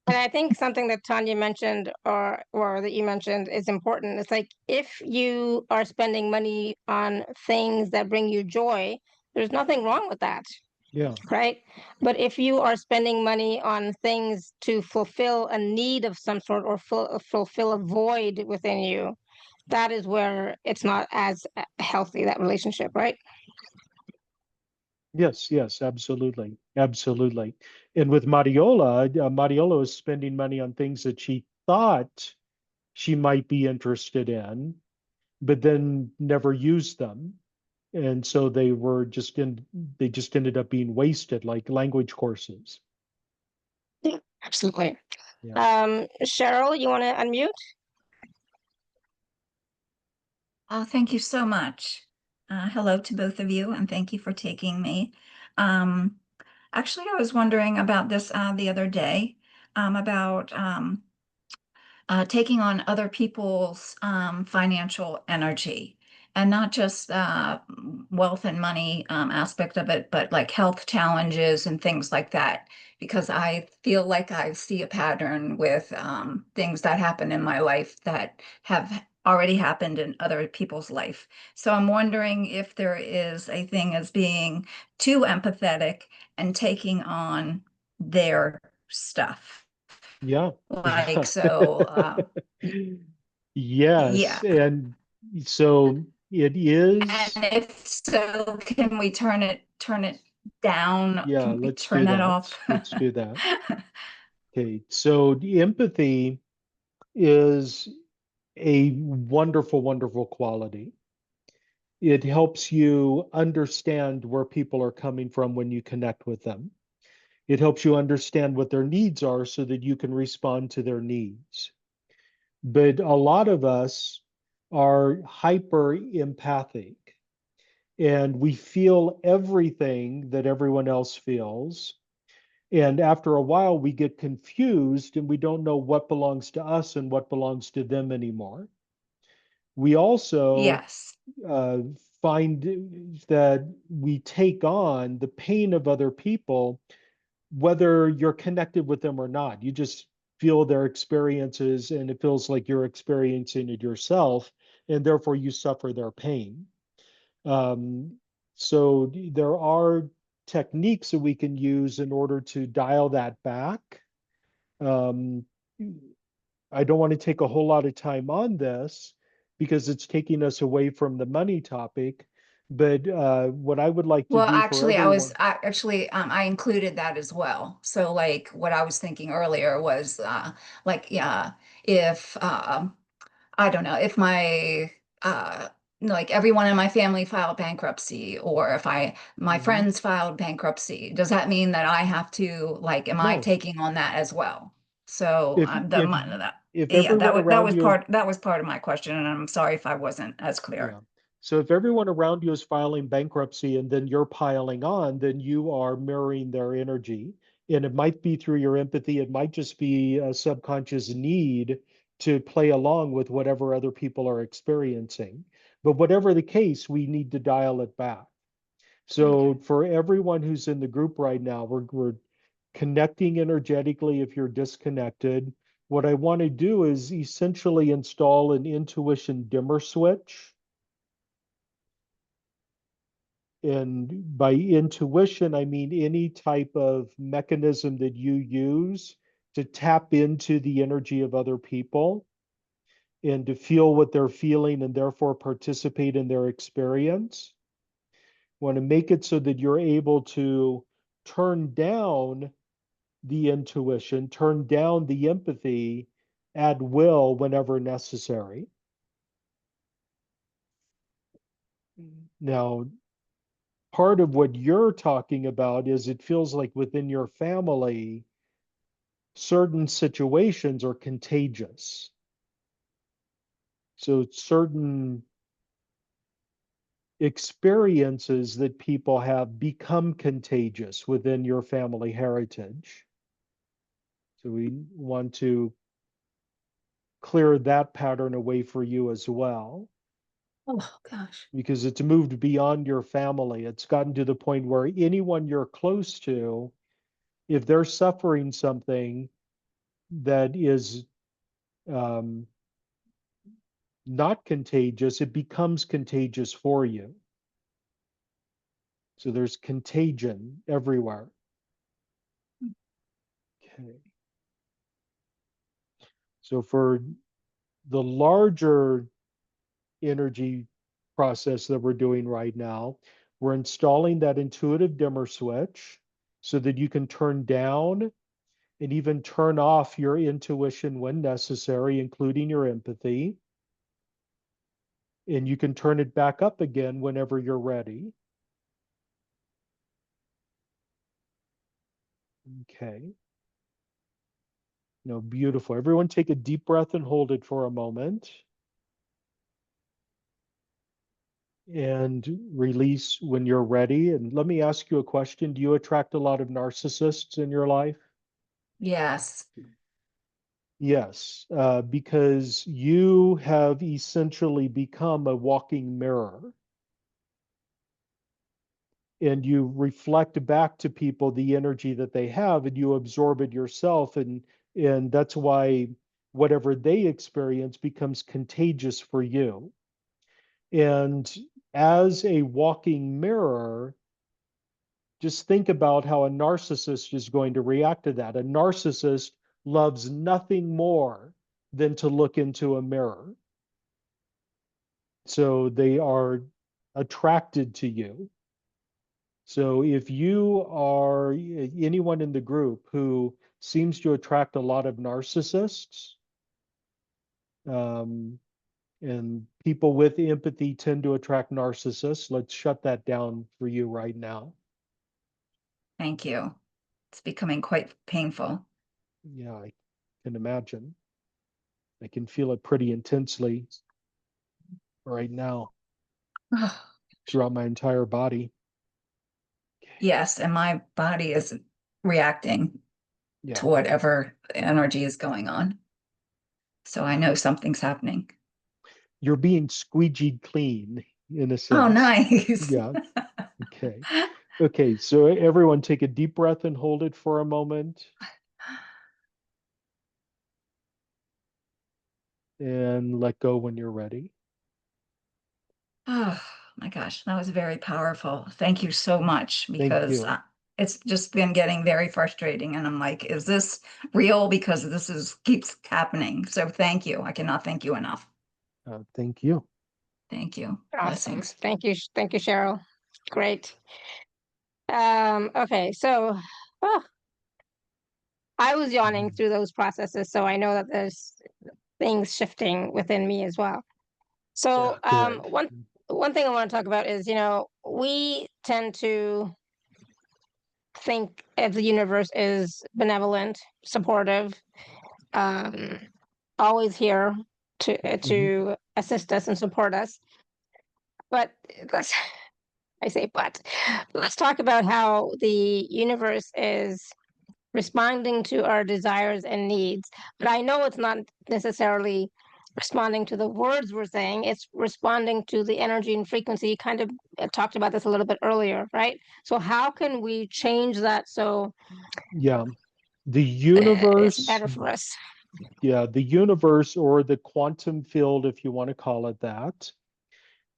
And I think something that Tanya mentioned or that you mentioned is important. It's like if you are spending money on things that bring you joy, there's nothing wrong with that, Yeah. right? But if you are spending money on things to fulfill a need of some sort or fulfill a void within you, that is where it's not as healthy, that relationship, right? Yes, yes, absolutely. Absolutely. And with Mariola, Mariola is spending money on things that she thought she might be interested in, but then never used them. And so they just ended up being wasted, like language courses. Yeah, absolutely. Yeah. Cheryl, you want to unmute? Thank you so much. Hello to both of you, and thank you for taking me. Um, Actually, I was wondering about this the other day, about taking on other people's financial energy, and not just wealth and money aspect of it, but like health challenges and things like that. Because I feel like I see a pattern with things that happen in my life that have already happened in other people's life. So I'm wondering if there is a thing as being too empathetic and taking on their stuff. Yeah. Like, Yeah. so, Yes. yeah. And so it is, And if so, can we turn it down? yeah, Can we let's turn do that that. off? Let's do that. Okay. So the empathy is a wonderful, wonderful quality. It helps you understand where people are coming from when you connect with them. It helps you understand what their needs are so that you can respond to their needs. But a lot of us are hyper empathic and we feel everything that everyone else feels. And after a while, we get confused and we don't know what belongs to us and what belongs to them anymore. We also Yes. uh, find that we take on the pain of other people, whether you're connected with them or not. You just feel their experiences and it feels like you're experiencing it yourself, and therefore you suffer their pain. Um, so there are techniques that we can use in order to dial that back. Um, I don't want to take a whole lot of time on this because it's taking us away from the money topic. But what I would like to Well, do for actually, everyone, I included that as well. So like what I was thinking earlier was like, yeah, if I don't know, if my like everyone in my family filed bankruptcy, or if my Mhm. friends filed bankruptcy, does that mean that I have to, like, am I No, taking on that as well? So if if if yeah, everyone around you is, that was part of my question, and I'm sorry if I wasn't as clear. yeah. So if everyone around you is filing bankruptcy and then you're piling on, then you are mirroring their energy. And it might be through your empathy, it might just be a subconscious need to play along with whatever other people are experiencing. But whatever the case, we need to dial it back. So Okay. for everyone who's in the group right now, we're connecting energetically if you're disconnected. What I want to do is essentially install an intuition dimmer switch. And by intuition, I mean any type of mechanism that you use to tap into the energy of other people and to feel what they're feeling and therefore participate in their experience. Want to make it so that you're able to turn down the intuition, turn down the empathy at will whenever necessary. Now, part of what you're talking about is it feels like within your family, certain situations are contagious. So, certain experiences that people have become contagious within your family heritage. So, we want to clear that pattern away for you as well. Oh gosh. because it's moved beyond your family. It's gotten to the point where anyone you're close to, if they're suffering something that is not contagious, it becomes contagious for you. So there's contagion everywhere. Okay. So for the larger energy process that we're doing right now, we're installing that intuitive dimmer switch so that you can turn down and even turn off your intuition when necessary, including your empathy. And you can turn it back up again whenever you're ready. Okay. No, beautiful. Everyone take a deep breath and hold it for a moment. And release when you're ready. And let me ask you a question. Do you attract a lot of narcissists in your life? Yes. Yes, because you have essentially become a walking mirror. And you reflect back to people the energy that they have, and you absorb it yourself. And that's why whatever they experience becomes contagious for you. And as a walking mirror, just think about how a narcissist is going to react to that. A narcissist loves nothing more than to look into a mirror. So they are attracted to you. So if you are anyone in the group who seems to attract a lot of narcissists, and people with empathy tend to attract narcissists, let's shut that down for you right now. Thank you. It's becoming quite painful. Yeah, I can imagine. I can feel it pretty intensely right now throughout my entire body. Yes, and my body is reacting Yeah. to whatever energy is going on. So I know something's happening. You're being squeegeed clean in a sense. Oh, nice. Yeah. Okay. Okay. So everyone take a deep breath and hold it for a moment. And let go when you're ready. Oh my gosh, that was very powerful. Thank you so much, Thank because you. it's just been getting very frustrating, and I'm like, is this real? Because this keeps happening. So thank you. I cannot thank you enough. Thank you. Thank you. Awesome. Blessings. Thank you. Thank you, Cheryl. Great. Okay, so oh, I was yawning through those processes, so I know that there's things shifting within me as well. So Good. one thing I want to talk about is, we tend to think of the universe is benevolent, supportive, um, always here to assist us and support us. But let's I say let's talk about how the universe is responding to our desires and needs. But I know it's not necessarily responding to the words we're saying, it's responding to the energy and frequency. You kind of talked about this a little bit earlier, right? So how can we change that so Yeah. The it's universe, better for us? yeah, the universe, or the quantum field, if you want to call it that,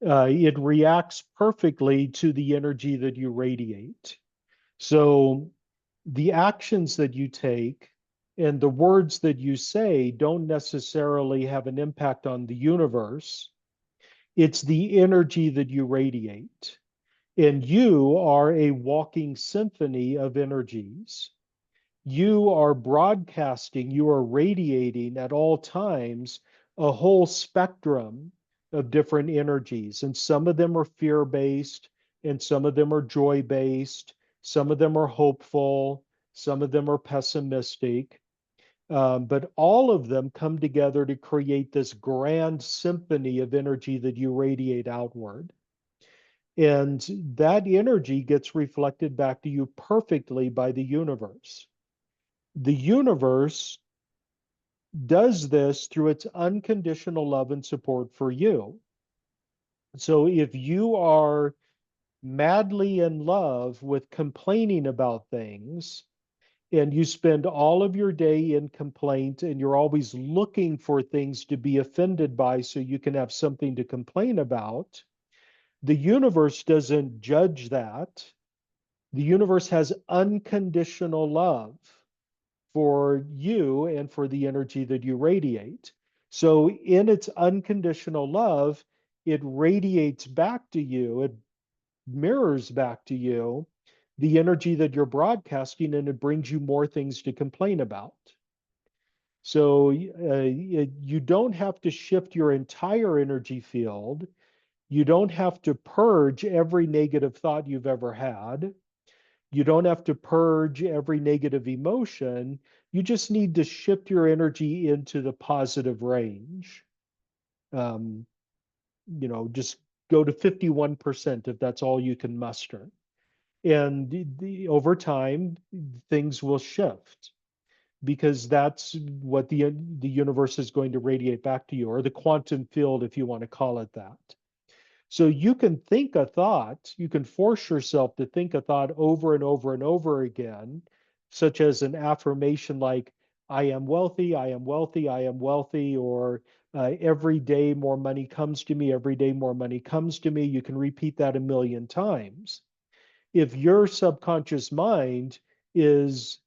it reacts perfectly to the energy that you radiate. So the actions that you take and the words that you say don't necessarily have an impact on the universe. It's the energy that you radiate. And you are a walking symphony of energies. You are broadcasting, you are radiating at all times a whole spectrum of different energies. And some of them are fear based, and some of them are joy based, some of them are hopeful, some of them are pessimistic. But all of them come together to create this grand symphony of energy that you radiate outward. And that energy gets reflected back to you perfectly by the universe. The universe does this through its unconditional love and support for you. So if you are madly in love with complaining about things, and you spend all of your day in complaint, and you're always looking for things to be offended by so you can have something to complain about, the universe doesn't judge that. The universe has unconditional love for you and for the energy that you radiate. So, in its unconditional love, it radiates back to you, it mirrors back to you the energy that you're broadcasting, and it brings you more things to complain about. So, you don't have to shift your entire energy field. You don't have to purge every negative thought you've ever had. You don't have to purge every negative emotion. You just need to shift your energy into the positive range. Um, just go to 51% if that's all you can muster. And over time, things will shift because that's what the universe is going to radiate back to you, or the quantum field, if you want to call it that. So you can think a thought, you can force yourself to think a thought over and over and over again, such as an affirmation like, I am wealthy, I am wealthy, I am wealthy, or every day more money comes to me, every day more money comes to me. You can repeat that a million times. If your subconscious mind is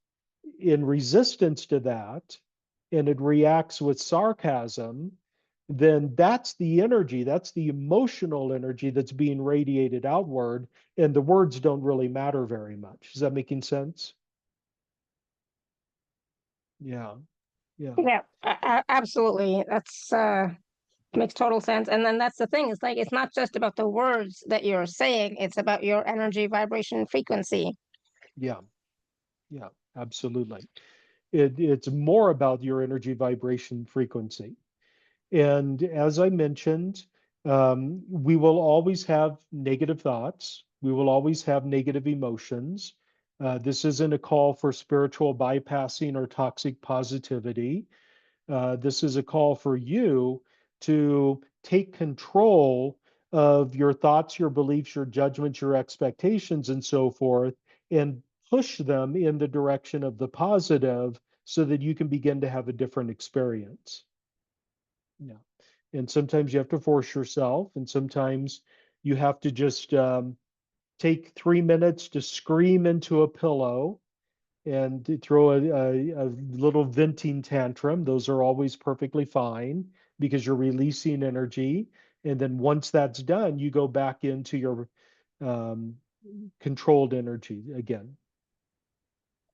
in resistance to that and it reacts with sarcasm, then that's the energy, that's the emotional energy that's being radiated outward, and the words don't really matter very much. Is that making sense? Yeah, yeah, Yeah, absolutely. That's makes total sense. And then that's the thing. It's like it's not just about the words that you're saying, it's about your energy, vibration, frequency. yeah, yeah, absolutely. It's more about your energy, vibration, frequency. And as I mentioned, we will always have negative thoughts. We will always have negative emotions. This isn't a call for spiritual bypassing or toxic positivity. This is a call for you to take control of your thoughts, your beliefs, your judgments, your expectations, and so forth, and push them in the direction of the positive so that you can begin to have a different experience. Yeah. And sometimes you have to force yourself, and sometimes you have to just take 3 minutes to scream into a pillow and to throw a little venting tantrum. Those are always perfectly fine because you're releasing energy. And then once that's done, you go back into your um, controlled energy again.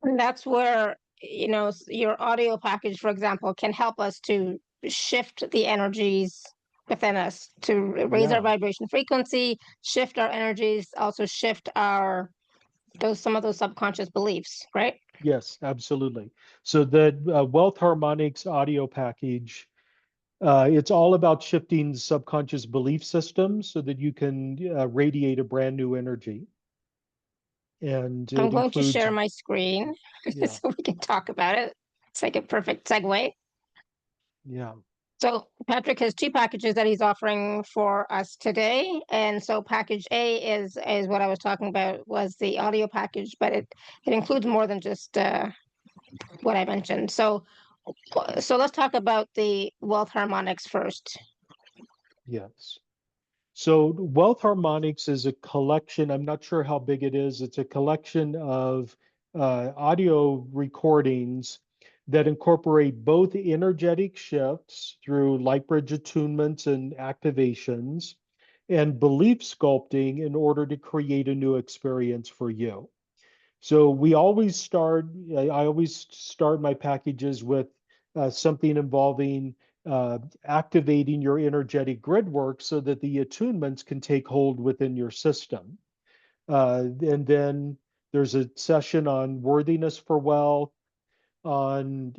And that's where, your audio package, for example, can help us to shift the energies within us to raise our Yeah. vibration frequency, shift our energies, also shift our some of those subconscious beliefs, right? Yes, absolutely. So the Wealth Harmonics audio package, it's all about shifting subconscious belief systems so that you can radiate a brand new energy. And I'm it going to includes, share my screen yeah, so we can talk about it. It's like a perfect segue. yeah, So Patrick has two packages that he's offering for us today. And so package A is what I was talking about, was the audio package, but it includes more than just what I mentioned. So let's talk about the wealth harmonics first. yes. So Wealth Harmonics is a collection. I'm not sure how big it is. It's a collection of audio recordings that incorporate both energetic shifts through light bridge attunements and activations and belief sculpting in order to create a new experience for you. So I always start my packages with something involving activating your energetic grid work so that the attunements can take hold within your system. And then there's a session on worthiness for wealth, on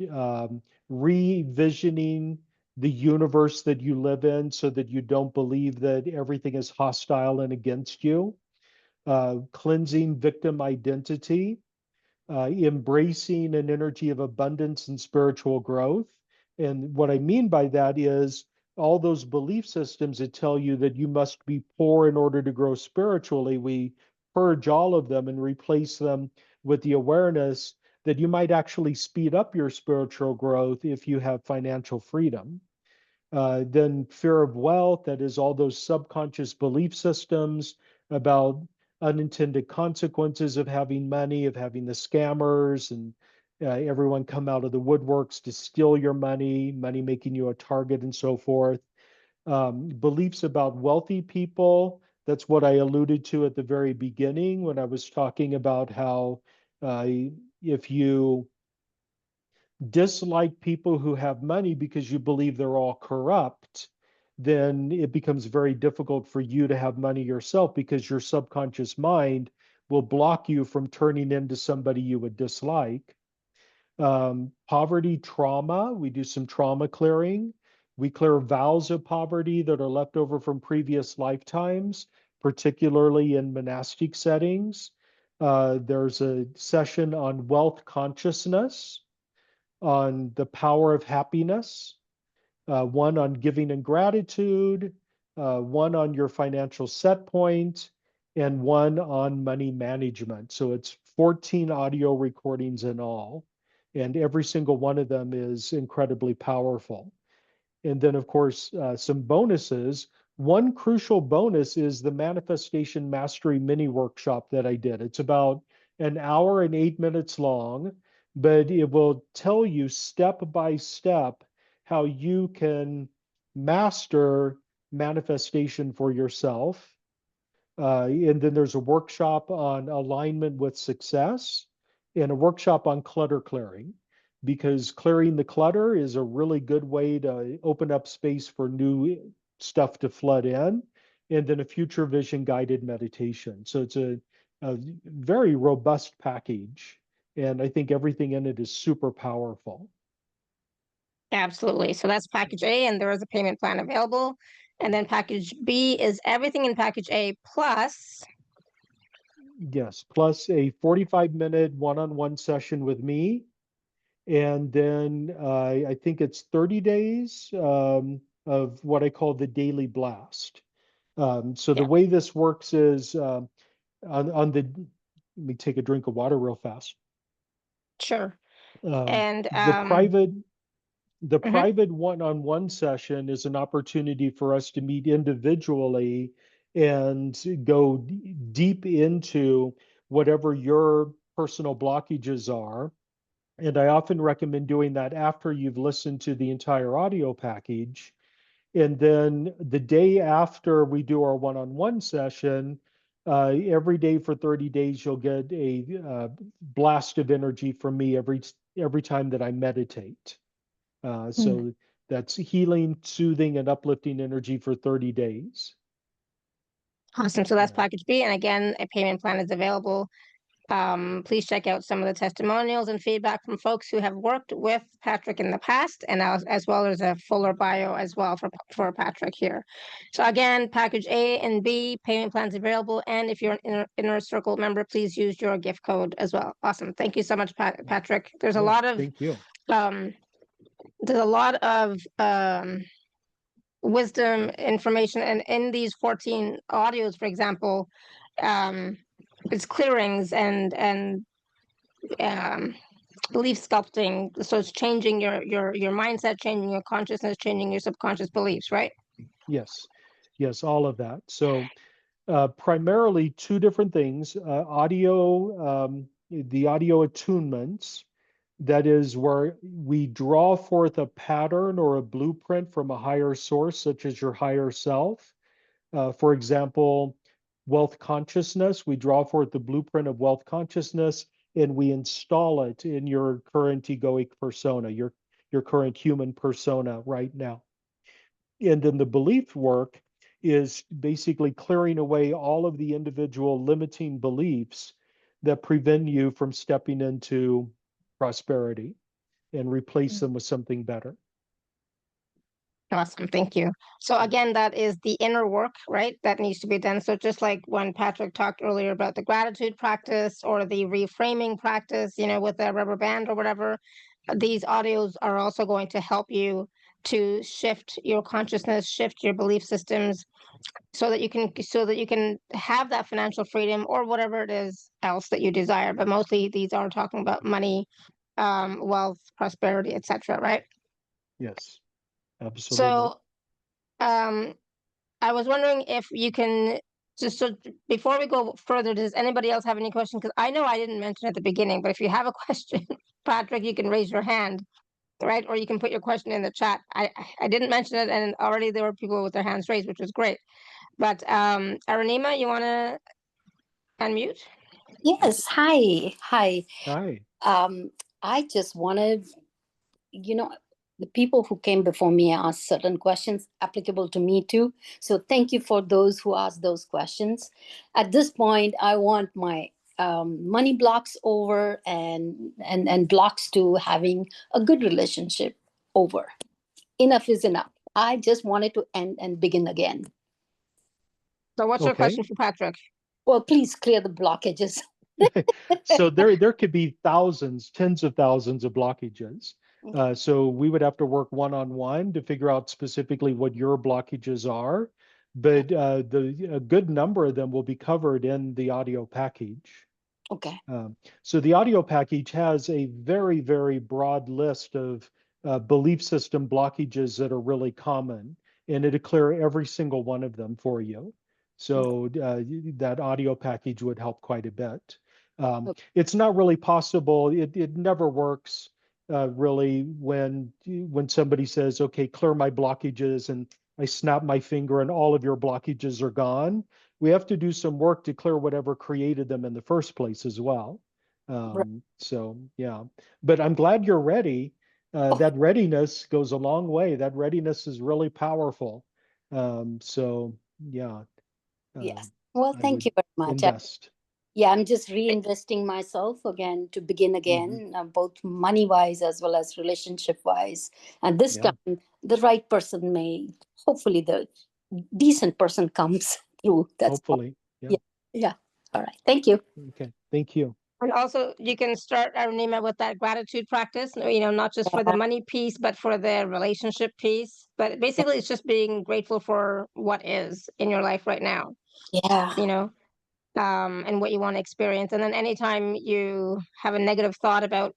revisioning the universe that you live in so that you don't believe that everything is hostile and against you, cleansing victim identity, embracing an energy of abundance and spiritual growth. And what I mean by that is all those belief systems that tell you that you must be poor in order to grow spiritually, we purge all of them and replace them with the awareness that you might actually speed up your spiritual growth if you have financial freedom. Then fear of wealth, that is all those subconscious belief systems about unintended consequences of having money, of having the scammers and everyone come out of the woodworks to steal your money, money making you a target and so forth. Beliefs about wealthy people, that's what I alluded to at the very beginning when I was talking about how uh, if you dislike people who have money because you believe they're all corrupt, then it becomes very difficult for you to have money yourself because your subconscious mind will block you from turning into somebody you would dislike. Poverty trauma, we do some trauma clearing. We clear vows of poverty that are left over from previous lifetimes, particularly in monastic settings. There's a session on wealth consciousness, on the power of happiness, one on giving and gratitude, one on your financial set point, and one on money management. So it's 14 audio recordings in all, and every single one of them is incredibly powerful. And then, of course, some bonuses. One crucial bonus is the Manifestation Mastery mini workshop that I did. It's about an hour and 8 minutes long, but it will tell you step by step how you can master manifestation for yourself. And then there's a workshop on alignment with success and a workshop on clutter clearing, because clearing the clutter is a really good way to open up space for new stuff to flood in. And then a future vision guided meditation. So it's a very robust package. And I think everything in it is super powerful. Absolutely. So that's package A, and there is a payment plan available. And then package B is everything in package A plus. Yes, plus a 45-minute one-on-one session with me. And then I think it's 30 days of what I call the daily blast. So the Yeah, way this works is on the, let me take a drink of water real fast. sure. Um, And the private the mhm. private one-on-one session is an opportunity for us to meet individually and go deep into whatever your personal blockages are. And I often recommend doing that after you've listened to the entire audio package. And then the day after we do our one-on-one session, every day for 30 days, you'll get a blast of energy from me every time that I meditate. Mm. So that's healing, soothing, and uplifting energy for 30 days. Awesome. So that's Uh, package B. And again, a payment plan is available. Please check out some of the testimonials and feedback from folks who have worked with Patrick in the past, and as well as a fuller bio as well for Patrick here. So again, package A and B payment plans available, and if you're an inner circle member, please use your gift code as well. Awesome. Thank you so much, Patrick. yeah, thank you. Um, there's a lot of wisdom information, and in these 14 audios, for example, um, it's clearings and um, belief sculpting. So it's changing your mindset, changing your consciousness, changing your subconscious beliefs, right? Yes, yes, all of that. So primarily two different things, the audio attunements, that is where we draw forth a pattern or a blueprint from a higher source, such as your higher self. For example, wealth consciousness, we draw forth the blueprint of wealth consciousness and we install it in your current egoic persona, your current human persona right now. And then the belief work is basically clearing away all of the individual limiting beliefs that prevent you from stepping into prosperity and replace them with something better. Awesome, thank you. So again, that is the inner work, right? That needs to be done. So just like when Patrick talked earlier about the gratitude practice or the reframing practice, with a rubber band or whatever, these audios are also going to help you to shift your consciousness, shift your belief systems, so that you can have that financial freedom or whatever it is else that you desire. But mostly these are talking about money, wealth, prosperity, etc. Right? Yes, absolutely. So I was wondering if you can just, so before we go further, does anybody else have any questions? Because I know I didn't mention at the beginning, but if you have a question, Patrick, you can raise your hand, right? Or you can put your question in the chat. I didn't mention it, and already there were people with their hands raised, which was great. But Aranima, you want to unmute? Yes. Hi. Hi. Hi. I just wanted, the people who came before me asked certain questions applicable to me too. So thank you for those who asked those questions. At this point, I want my money blocks over and blocks to having a good relationship over. Enough is enough. I just wanted to end and begin again. So what's your question for Patrick? Well, please clear the blockages. So there could be thousands, tens of thousands of blockages. So we would have to work one-on-one to figure out specifically what your blockages are. But a good number of them will be covered in the audio package. Okay. So the audio package has a very, very broad list of belief system blockages that are really common, and it'll clear every single one of them for you. So that audio package would help quite a bit. It's not really possible. It never works really when somebody says, okay, clear my blockages, and I snap my finger and all of your blockages are gone. We have to do some work to clear whatever created them in the first place as well. So yeah, but I'm glad you're ready. That readiness goes a long way. That readiness is really powerful. So yeah. Yes. Well, I thank would you very much. invest. I'm just reinvesting myself again to begin again, both money-wise as well as relationship-wise. And this time, the right person hopefully the decent person comes through. That's hopefully. Yeah. All right. Thank you. Okay. Thank you. And also, you can start, Arunima, with that gratitude practice, not just for the money piece, but for the relationship piece. But basically, it's just being grateful for what is in your life right now. Yeah. And what you want to experience. And then anytime you have a negative thought about,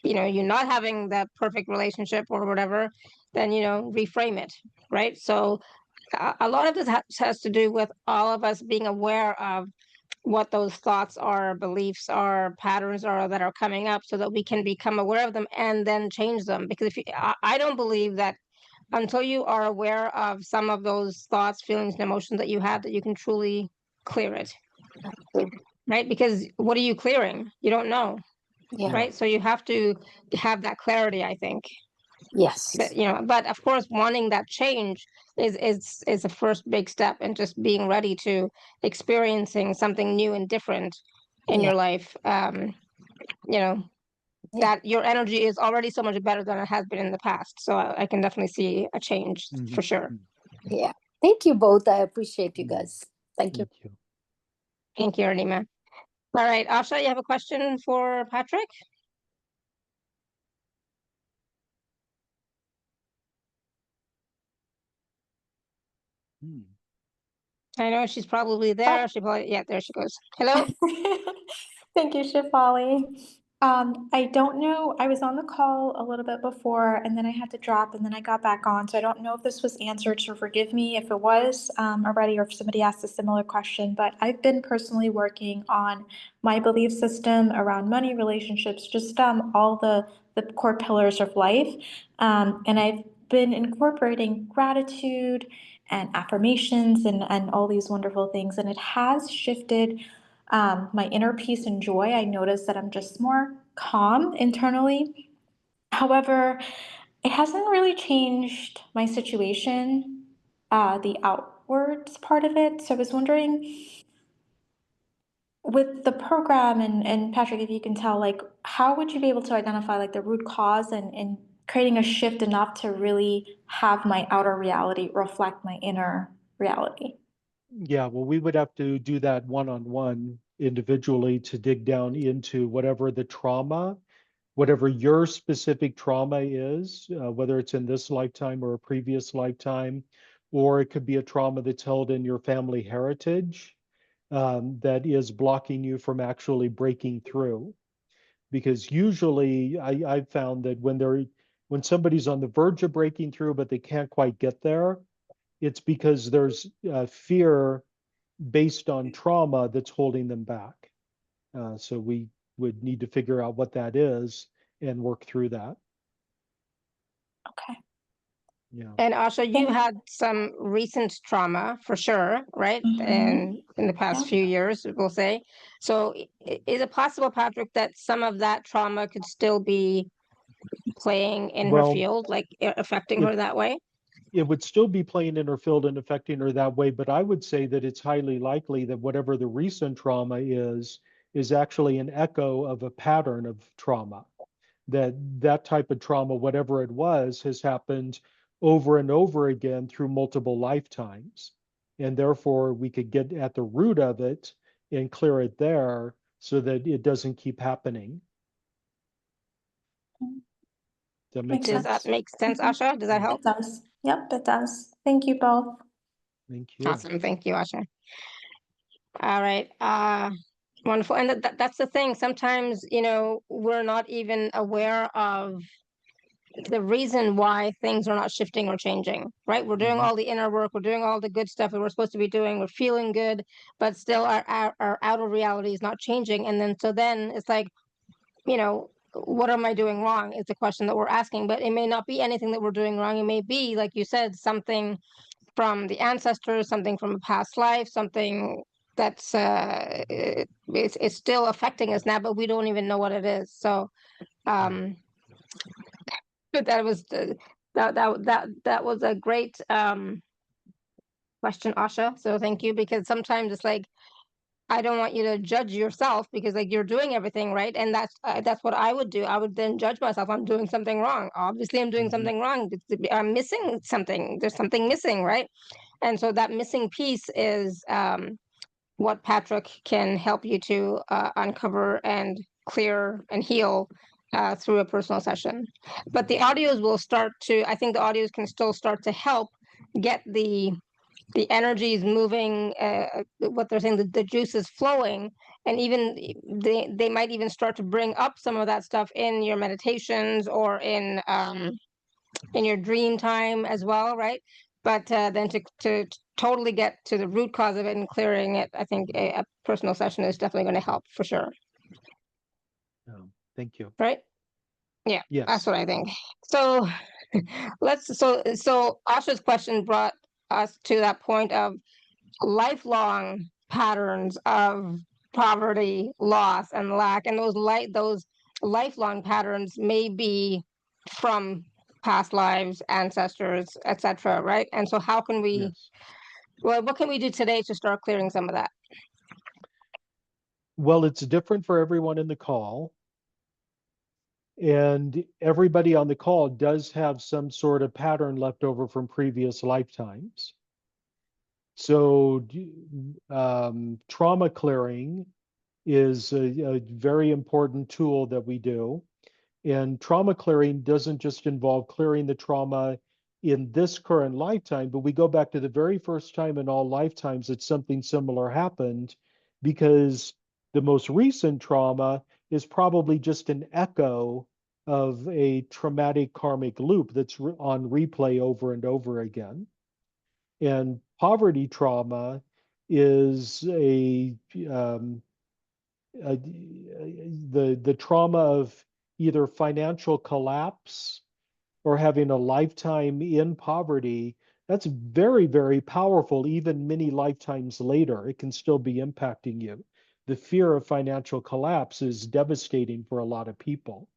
you not having that perfect relationship or whatever, then, reframe it, right? So a lot of this has to do with all of us being aware of what those thoughts are, beliefs are, patterns are that are coming up, so that we can become aware of them and then change them. Because I don't believe that until you are aware of some of those thoughts, feelings, and emotions that you have, that you can truly clear it. Right? Because what are you clearing? You don't know. Yeah. Right? So you have to have that clarity, I think. Yes. But of course, wanting that change is the first big step, and just being ready to experiencing something new and different in your life. That your energy is already so much better than it has been in the past. So I can definitely see a change for sure. Yeah. Thank you both. I appreciate you guys. Thank you. Thank you, Arunima. All right, Asha, you have a question for Patrick? I know she's probably there. There she goes. Hello. Thank you, Shefali. I don't know. I was on the call a little bit before, and then I had to drop, and then I got back on. So I don't know if this was answered. So forgive me if it was already, or if somebody asked a similar question. But I've been personally working on my belief system around money, relationships, just all the core pillars of life, and I've been incorporating gratitude and affirmations and all these wonderful things, and it has shifted my inner peace and joy. I notice that I'm just more calm internally. However, it hasn't really changed my situation, the outwards part of it. So I was wondering, with the program, and Patrick, if you can tell, like, how would you be able to identify like the root cause and creating a shift enough to really have my outer reality reflect my inner reality? Yeah, well, we would have to do that one-on-one individually to dig down into whatever the trauma whatever your specific trauma is, whether it's in this lifetime or a previous lifetime, or it could be a trauma that's held in your family heritage that is blocking you from actually breaking through. Because usually I've found that when somebody's on the verge of breaking through, but they can't quite get there, it's because there's fear based on trauma that's holding them back. So we would need to figure out what that is and work through that. Okay. Yeah. And Asha, you Thank- had some recent trauma for sure, right? Mhm. And in the past Yeah. few years, we'll say. So is it possible, Patrick, that some of that trauma could still be playing in her Well, field, like affecting her that way? it would still be playing in her field and affecting her that way, but I would say that it's highly likely that whatever the recent trauma is actually an echo of a pattern of trauma. That type of trauma, whatever it was, has happened over and over again through multiple lifetimes. And therefore, we could get at the root of it and clear it there so that it doesn't keep happening. Does that make Makes Does sense? that make sense, Mhm. Asha? Does that help? It does. Yep, it does. Thank you both. Thank you. Awesome. Thank you, Asha. All right. Wonderful. And that's the thing. Sometimes, we're not even aware of the reason why things are not shifting or changing, right? We're doing Mhm. all the inner work, we're doing all the good stuff that we're supposed to be doing, we're feeling good, but still our outer reality is not changing. And then it's like, what am I doing wrong is the question that we're asking. But it may not be anything that we're doing wrong. It may be, like you said, something from the ancestors, something from a past life, something that's it's still affecting us now, but we don't even know what it is. So but that was that was a great question, Asha. So thank you, because sometimes it's like I don't want you to judge yourself because like you're doing everything right, and that's what I would do. I would then judge myself. I'm doing something wrong. Obviously, I'm doing Mhm. something wrong. I'm missing something. There's something missing, right? And so that missing piece is what Patrick can help you to uncover and clear and heal through a personal session. But the audios will start to, I think the audios can still start to help get the energies moving, what they're saying, the juice is flowing, and even they might even start to bring up some of that stuff in your meditations or in your dream time as well, right? But then to totally get to the root cause of it and clearing it, I think a personal session is definitely going to help for sure. Thank you. Right? Yeah, Yes. that's what I think. So so Asha's question brought us to that point of lifelong patterns of poverty, loss, and lack, and those lifelong patterns may be from past lives, ancestors, etc. Right? And so, how can we? Yes. Well, what can we do today to start clearing some of that? Well, it's different for everyone in the call. And everybody on the call does have some sort of pattern left over from previous lifetimes. So trauma clearing is a very important tool that we do. And trauma clearing doesn't just involve clearing the trauma in this current lifetime, but we go back to the very first time in all lifetimes that something similar happened, because the most recent trauma is probably just an echo of a traumatic karmic loop that's on replay over and over again. And poverty trauma is the trauma of either financial collapse or having a lifetime in poverty. That's very, very powerful. Even many lifetimes later, it can still be impacting you. The fear of financial collapse is devastating for a lot of people.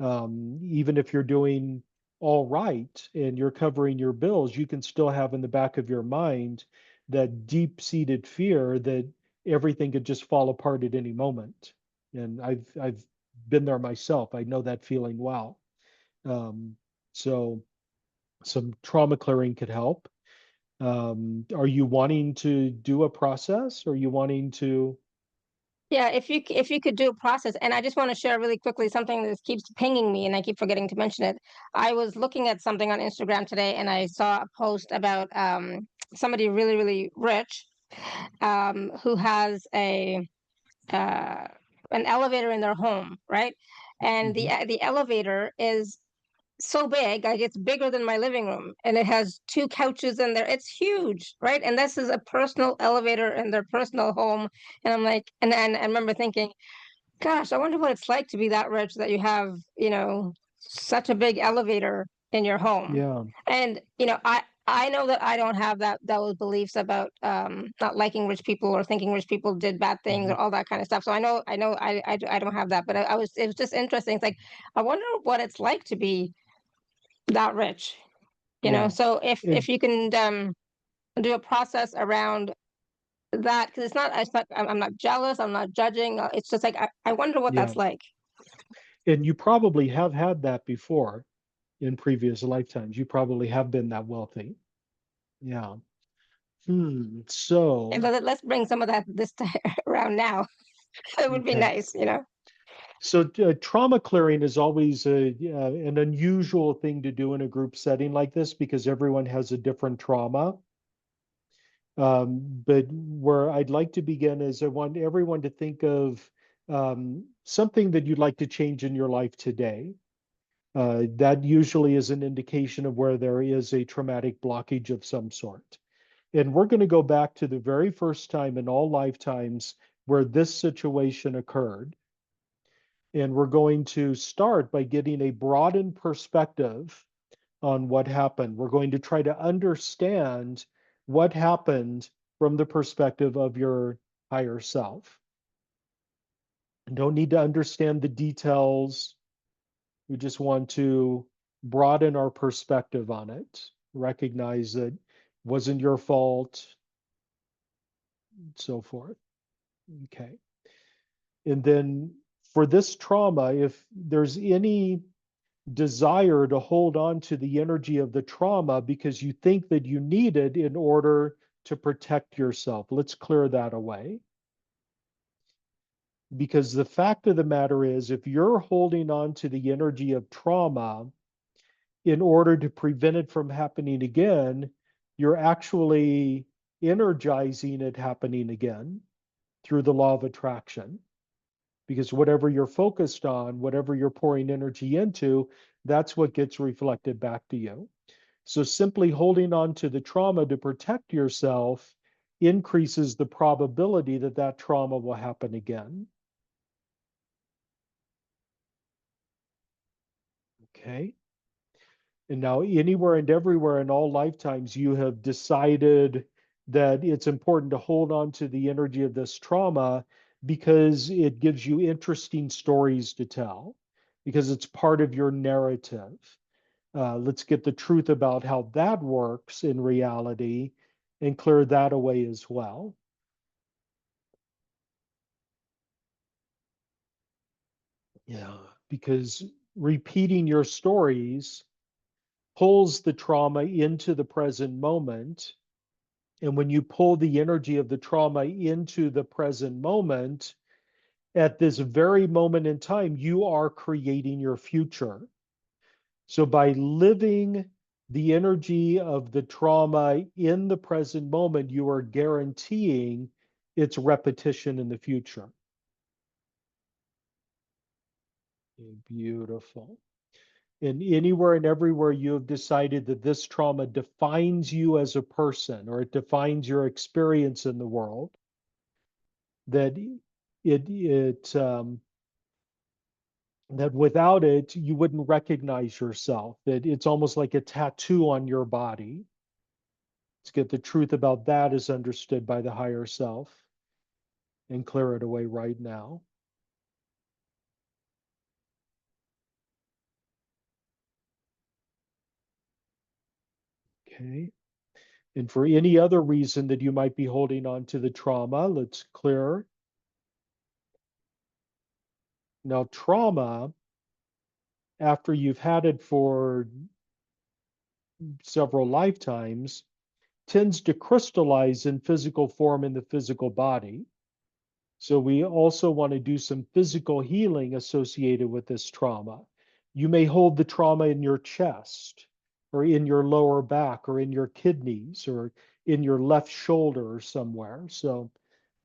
Even if you're doing all right and you're covering your bills, you can still have in the back of your mind that deep-seated fear that everything could just fall apart at any moment. And I've been there myself. I know that feeling well. So some trauma clearing could help. Are you wanting to do a process? Or are you wanting to? Yeah, if you could do a process, and I just want to share really quickly something that keeps pinging me, and I keep forgetting to mention it. I was looking at something on Instagram today, and I saw a post about somebody really, really rich who has uh, an elevator in their home, right? And the elevator is so big, like it's bigger than my living room, and it has two couches in there. It's huge, right? And this is a personal elevator in their personal home. And I'm like, and I remember thinking, gosh, I wonder what it's like to be that rich that you have, such a big elevator in your home. Yeah. And I know that I don't have those beliefs about not liking rich people or thinking rich people did bad things or all that kind of stuff. So I don't have that. But it was just interesting. It's like I wonder what it's like to be that rich. Yeah. So if And you can do a process around that, because I'm not jealous, I'm not judging. It's just like I wonder what yeah. that's like. And you probably have had that before in previous lifetimes. You probably have been that wealthy. Yeah. And So, let's bring some of that this time around now. It would be okay. nice. So trauma clearing is always an unusual thing to do in a group setting like this because everyone has a different trauma. But where I'd like to begin is I want everyone to think of something that you'd like to change in your life today. That usually is an indication of where there is a traumatic blockage of some sort. And we're going to go back to the very first time in all lifetimes where this situation occurred. And we're going to start by getting a broadened perspective on what happened. We're going to try to understand what happened from the perspective of your higher self. You don't need to understand the details. We just want to broaden our perspective on it, recognize that it wasn't your fault, and so forth. Okay. And then for this trauma, if there's any desire to hold on to the energy of the trauma because you think that you need it in order to protect yourself, let's clear that away. Because the fact of the matter is, if you're holding on to the energy of trauma in order to prevent it from happening again, you're actually energizing it happening again through the law of attraction. Because whatever you're focused on, whatever you're pouring energy into, that's what gets reflected back to you. So simply holding on to the trauma to protect yourself increases the probability that that trauma will happen again. Okay. And now, anywhere and everywhere in all lifetimes, you have decided that it's important to hold on to the energy of this trauma because it gives you interesting stories to tell, because it's part of your narrative. Let's get the truth about how that works in reality and clear that away as well. Yeah, because repeating your stories pulls the trauma into the present moment. And when you pull the energy of the trauma into the present moment, at this very moment in time, you are creating your future. So by living the energy of the trauma in the present moment, you are guaranteeing its repetition in the future. Beautiful. And anywhere and everywhere you have decided that this trauma defines you as a person or it defines your experience in the world, that that without it you wouldn't recognize yourself, that it's almost like a tattoo on your body. Let's get the truth about that as understood by the higher self and clear it away right now. Okay. And for any other reason that you might be holding on to the trauma, let's clear. Now, trauma, after you've had it for several lifetimes, tends to crystallize in physical form in the physical body. So we also want to do some physical healing associated with this trauma. You may hold the trauma in your chest or in your lower back or in your kidneys or in your left shoulder or somewhere. So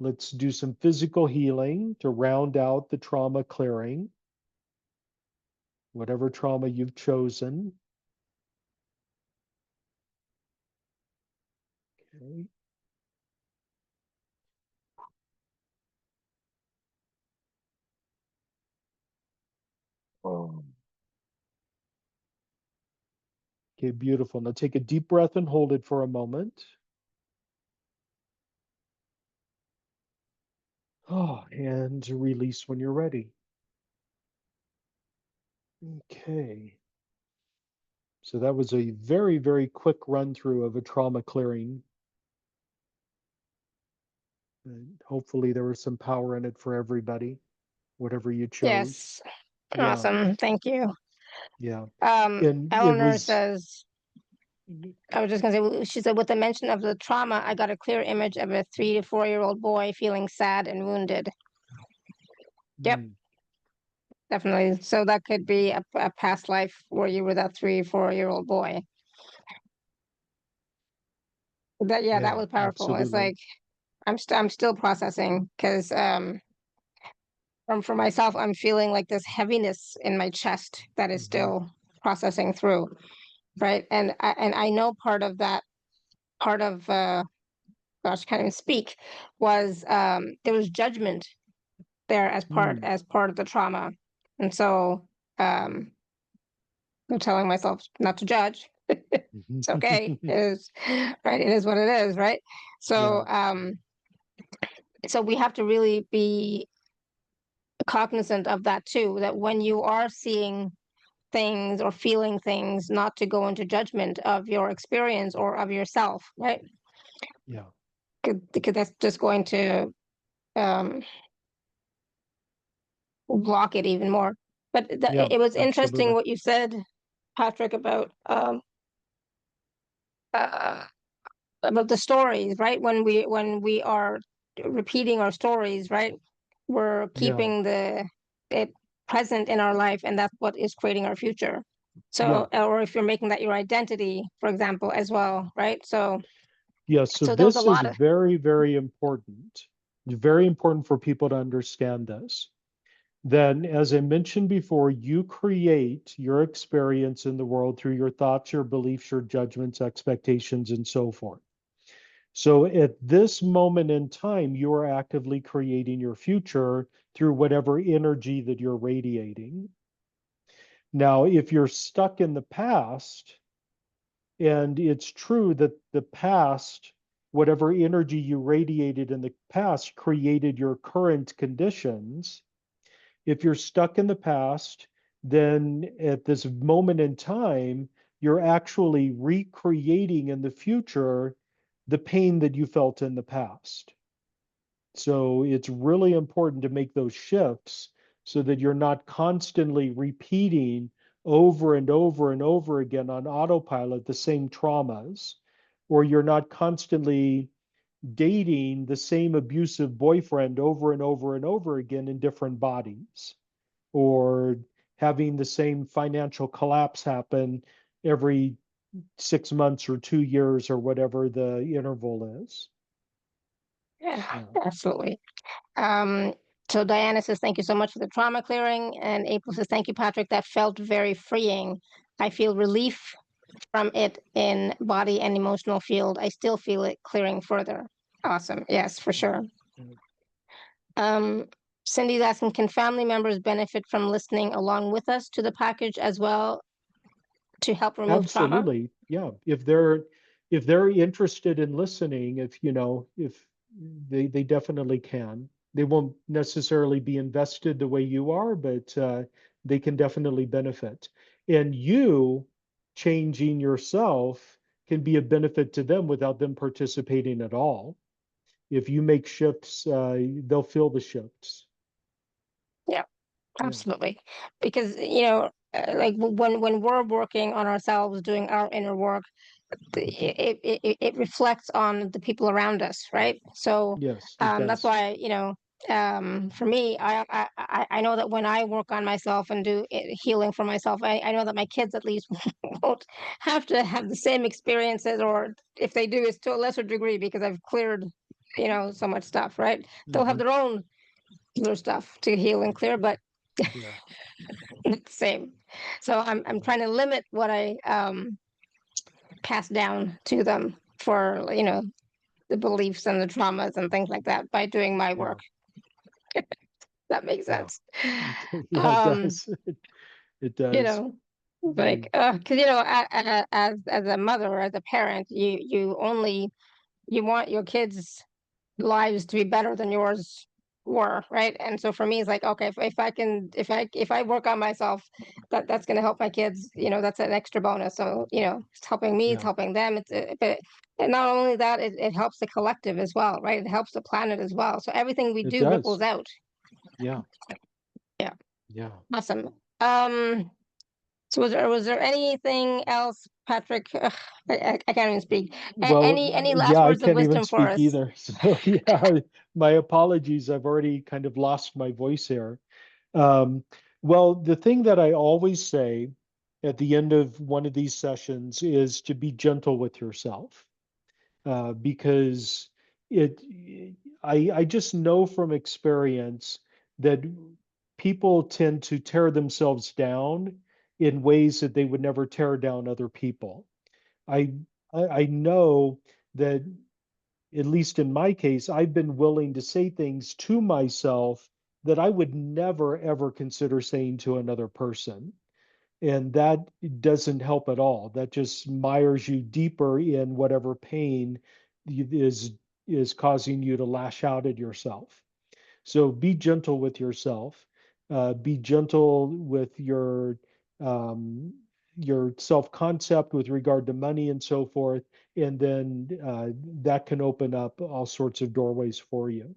let's do some physical healing to round out the trauma clearing, whatever trauma you've chosen. Okay. Oh. Okay, beautiful. Now take a deep breath and hold it for a moment. Oh, and release when you're ready. Okay. So that was a very, very quick run through of a trauma clearing. And hopefully there was some power in it for everybody, whatever you chose. Yes. Yeah, Awesome. Thank you. yeah. And it Eleanor was, says, I was just going to say, she said, with the mention of the trauma, I got a clear image of a 3 to 4-year-old boy feeling sad and wounded. Yep, definitely. So that could be a past life where you were that 3 or 4-year-old boy. That, yeah, that yeah, was powerful. It's absolutely. like, I'm still processing because for myself, I'm feeling like this heaviness in my chest that is still processing through, right? And I know part of that, part of gosh, can't even speak, was there was judgment there as part Mm. of the trauma, and so I'm telling myself not to judge. It's okay. It is right. It is what it is, right? So Yeah, so we have to really be cognizant of that too, that when you are seeing things or feeling things, not to go into judgment of your experience or of yourself, right? yeah, Because that's just going to um, block it even more. But yeah, it was interesting absolutely. what you said, Patrick, uh, about the stories, right? When we are repeating our stories, right? We're Yeah, keeping it present in our life, and that's what is creating our future. yeah, So, or if you're making that your identity, for example, as well, right? yeah. So So there was a this is lot of very, very important. Very important for people to understand this. Then, as I mentioned before, you create your experience in the world through your thoughts, your beliefs, your judgments, expectations, and so forth. So, at this moment in time, you are actively creating your future through whatever energy that you're radiating. Now, if you're stuck in the past, and it's true that the past, whatever energy you radiated in the past, created your current conditions. If you're stuck in the past, then at this moment in time, you're actually recreating in the future the pain that you felt in the past. So it's really important to make those shifts so that you're not constantly repeating over and over and over again on autopilot the same traumas, or you're not constantly dating the same abusive boyfriend over and over and over again in different bodies, or having the same financial collapse happen every 6 months or 2 years or whatever the interval is. yeah, Yeah. absolutely. Um, so Diana says, thank you so much for the trauma clearing. And April says, thank you, Patrick. That felt very freeing. I feel relief from it in body and emotional field. I still feel it clearing further. Awesome. Yes, for sure. Um, Cindy's asking, can family members benefit from listening along with us to the package as well to help remove trauma? Absolutely. Yeah. If they're interested in listening, if they definitely can. They won't necessarily be invested the way you are, but they can definitely benefit. And you changing yourself can be a benefit to them without them participating at all. If you make shifts, they'll feel the shifts. Yeah, Yeah. absolutely. Because, like when we're working on ourselves, doing our inner work, it reflects on the people around us, right? So Yes, it that's does. why, for me, I know that when I work on myself and do healing for myself, I know that my kids at least won't have to have the same experiences, or if they do, it's to a lesser degree because I've cleared, so much stuff, right? They'll have their own stuff to heal and clear, but Yeah. not the same. So I'm trying to limit what I pass down to them for, the beliefs and the traumas and things like that by doing my work. That makes Yeah. sense. Yeah, it does. It does. Like, because as a mother or as a parent, you want your kids' lives to be better than yours were, right? And so for me, it's like, okay, if I work on myself, that's going to help my kids. That's an extra bonus. So it's helping me, it's Yeah, helping them. But and not only that, it helps the collective as well, right? It helps the planet as well. So everything we it do ripples does. out. Yeah, Yeah, yeah. awesome. So was there anything else, Patrick? Ugh, I can't even speak. Well, Any yeah, last I words of can't even wisdom for speak us? either. So yeah, my apologies. I've already kind of lost my voice here. Um, well, the thing that I always say at the end of one of these sessions is to be gentle with yourself, because it, I just know from experience that people tend to tear themselves down in ways that they would never tear down other people. I I know that, at least in my case, I've been willing to say things to myself that I would never ever consider saying to another person. And that doesn't help at all. That just mires you deeper in whatever pain is causing you to lash out at yourself. So be gentle with yourself. Be gentle with um, your self-concept with regard to money and so forth, and then that can open up all sorts of doorways for you.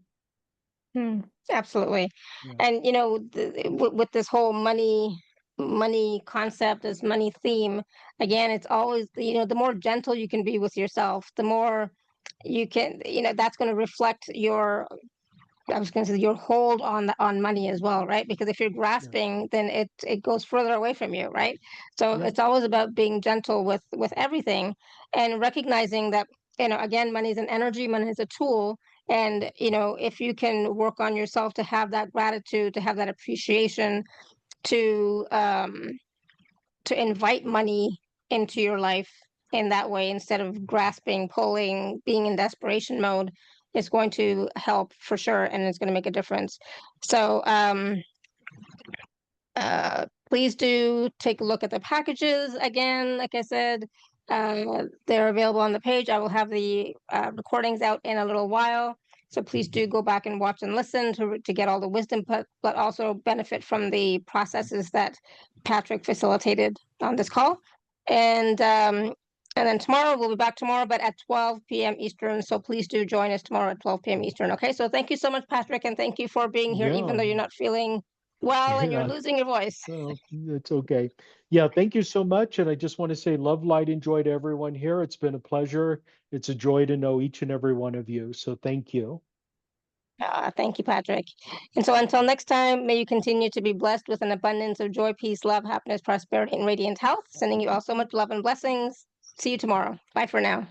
Absolutely. Yeah, And with this whole money concept, this money theme, again, it's always, the more gentle you can be with yourself, the more you can, that's going to reflect I was going to say your hold on money as well, right? Because if you're yeah, grasping, then it goes further away from you, right? So yeah, it's always about being gentle with everything, and recognizing that, again, money is an energy, money is a tool, and if you can work on yourself to have that gratitude, to have that appreciation, to invite money into your life in that way instead of grasping, pulling, being in desperation mode, is going to help for sure, and it's going to make a difference. So please do take a look at the packages again. Like I said, they're available on the page. I will have the recordings out in a little while. So please do go back and watch and listen to get all the wisdom, but also benefit from the processes that Patrick facilitated on this call. And then tomorrow, we'll be back tomorrow, but at 12 p.m. Eastern. So please do join us tomorrow at 12 p.m. Eastern. Okay, so thank you so much, Patrick, and thank you for being here, even yeah, though you're not feeling well and you're yeah. losing your voice. Oh, it's okay. Yeah, thank you so much. And I just want to say love, light, and joy to everyone here. It's been a pleasure. It's a joy to know each and every one of you. So thank you. Thank you, Patrick. And so until next time, may you continue to be blessed with an abundance of joy, peace, love, happiness, prosperity, and radiant health. Sending you all so much love and blessings. See you tomorrow. Bye for now.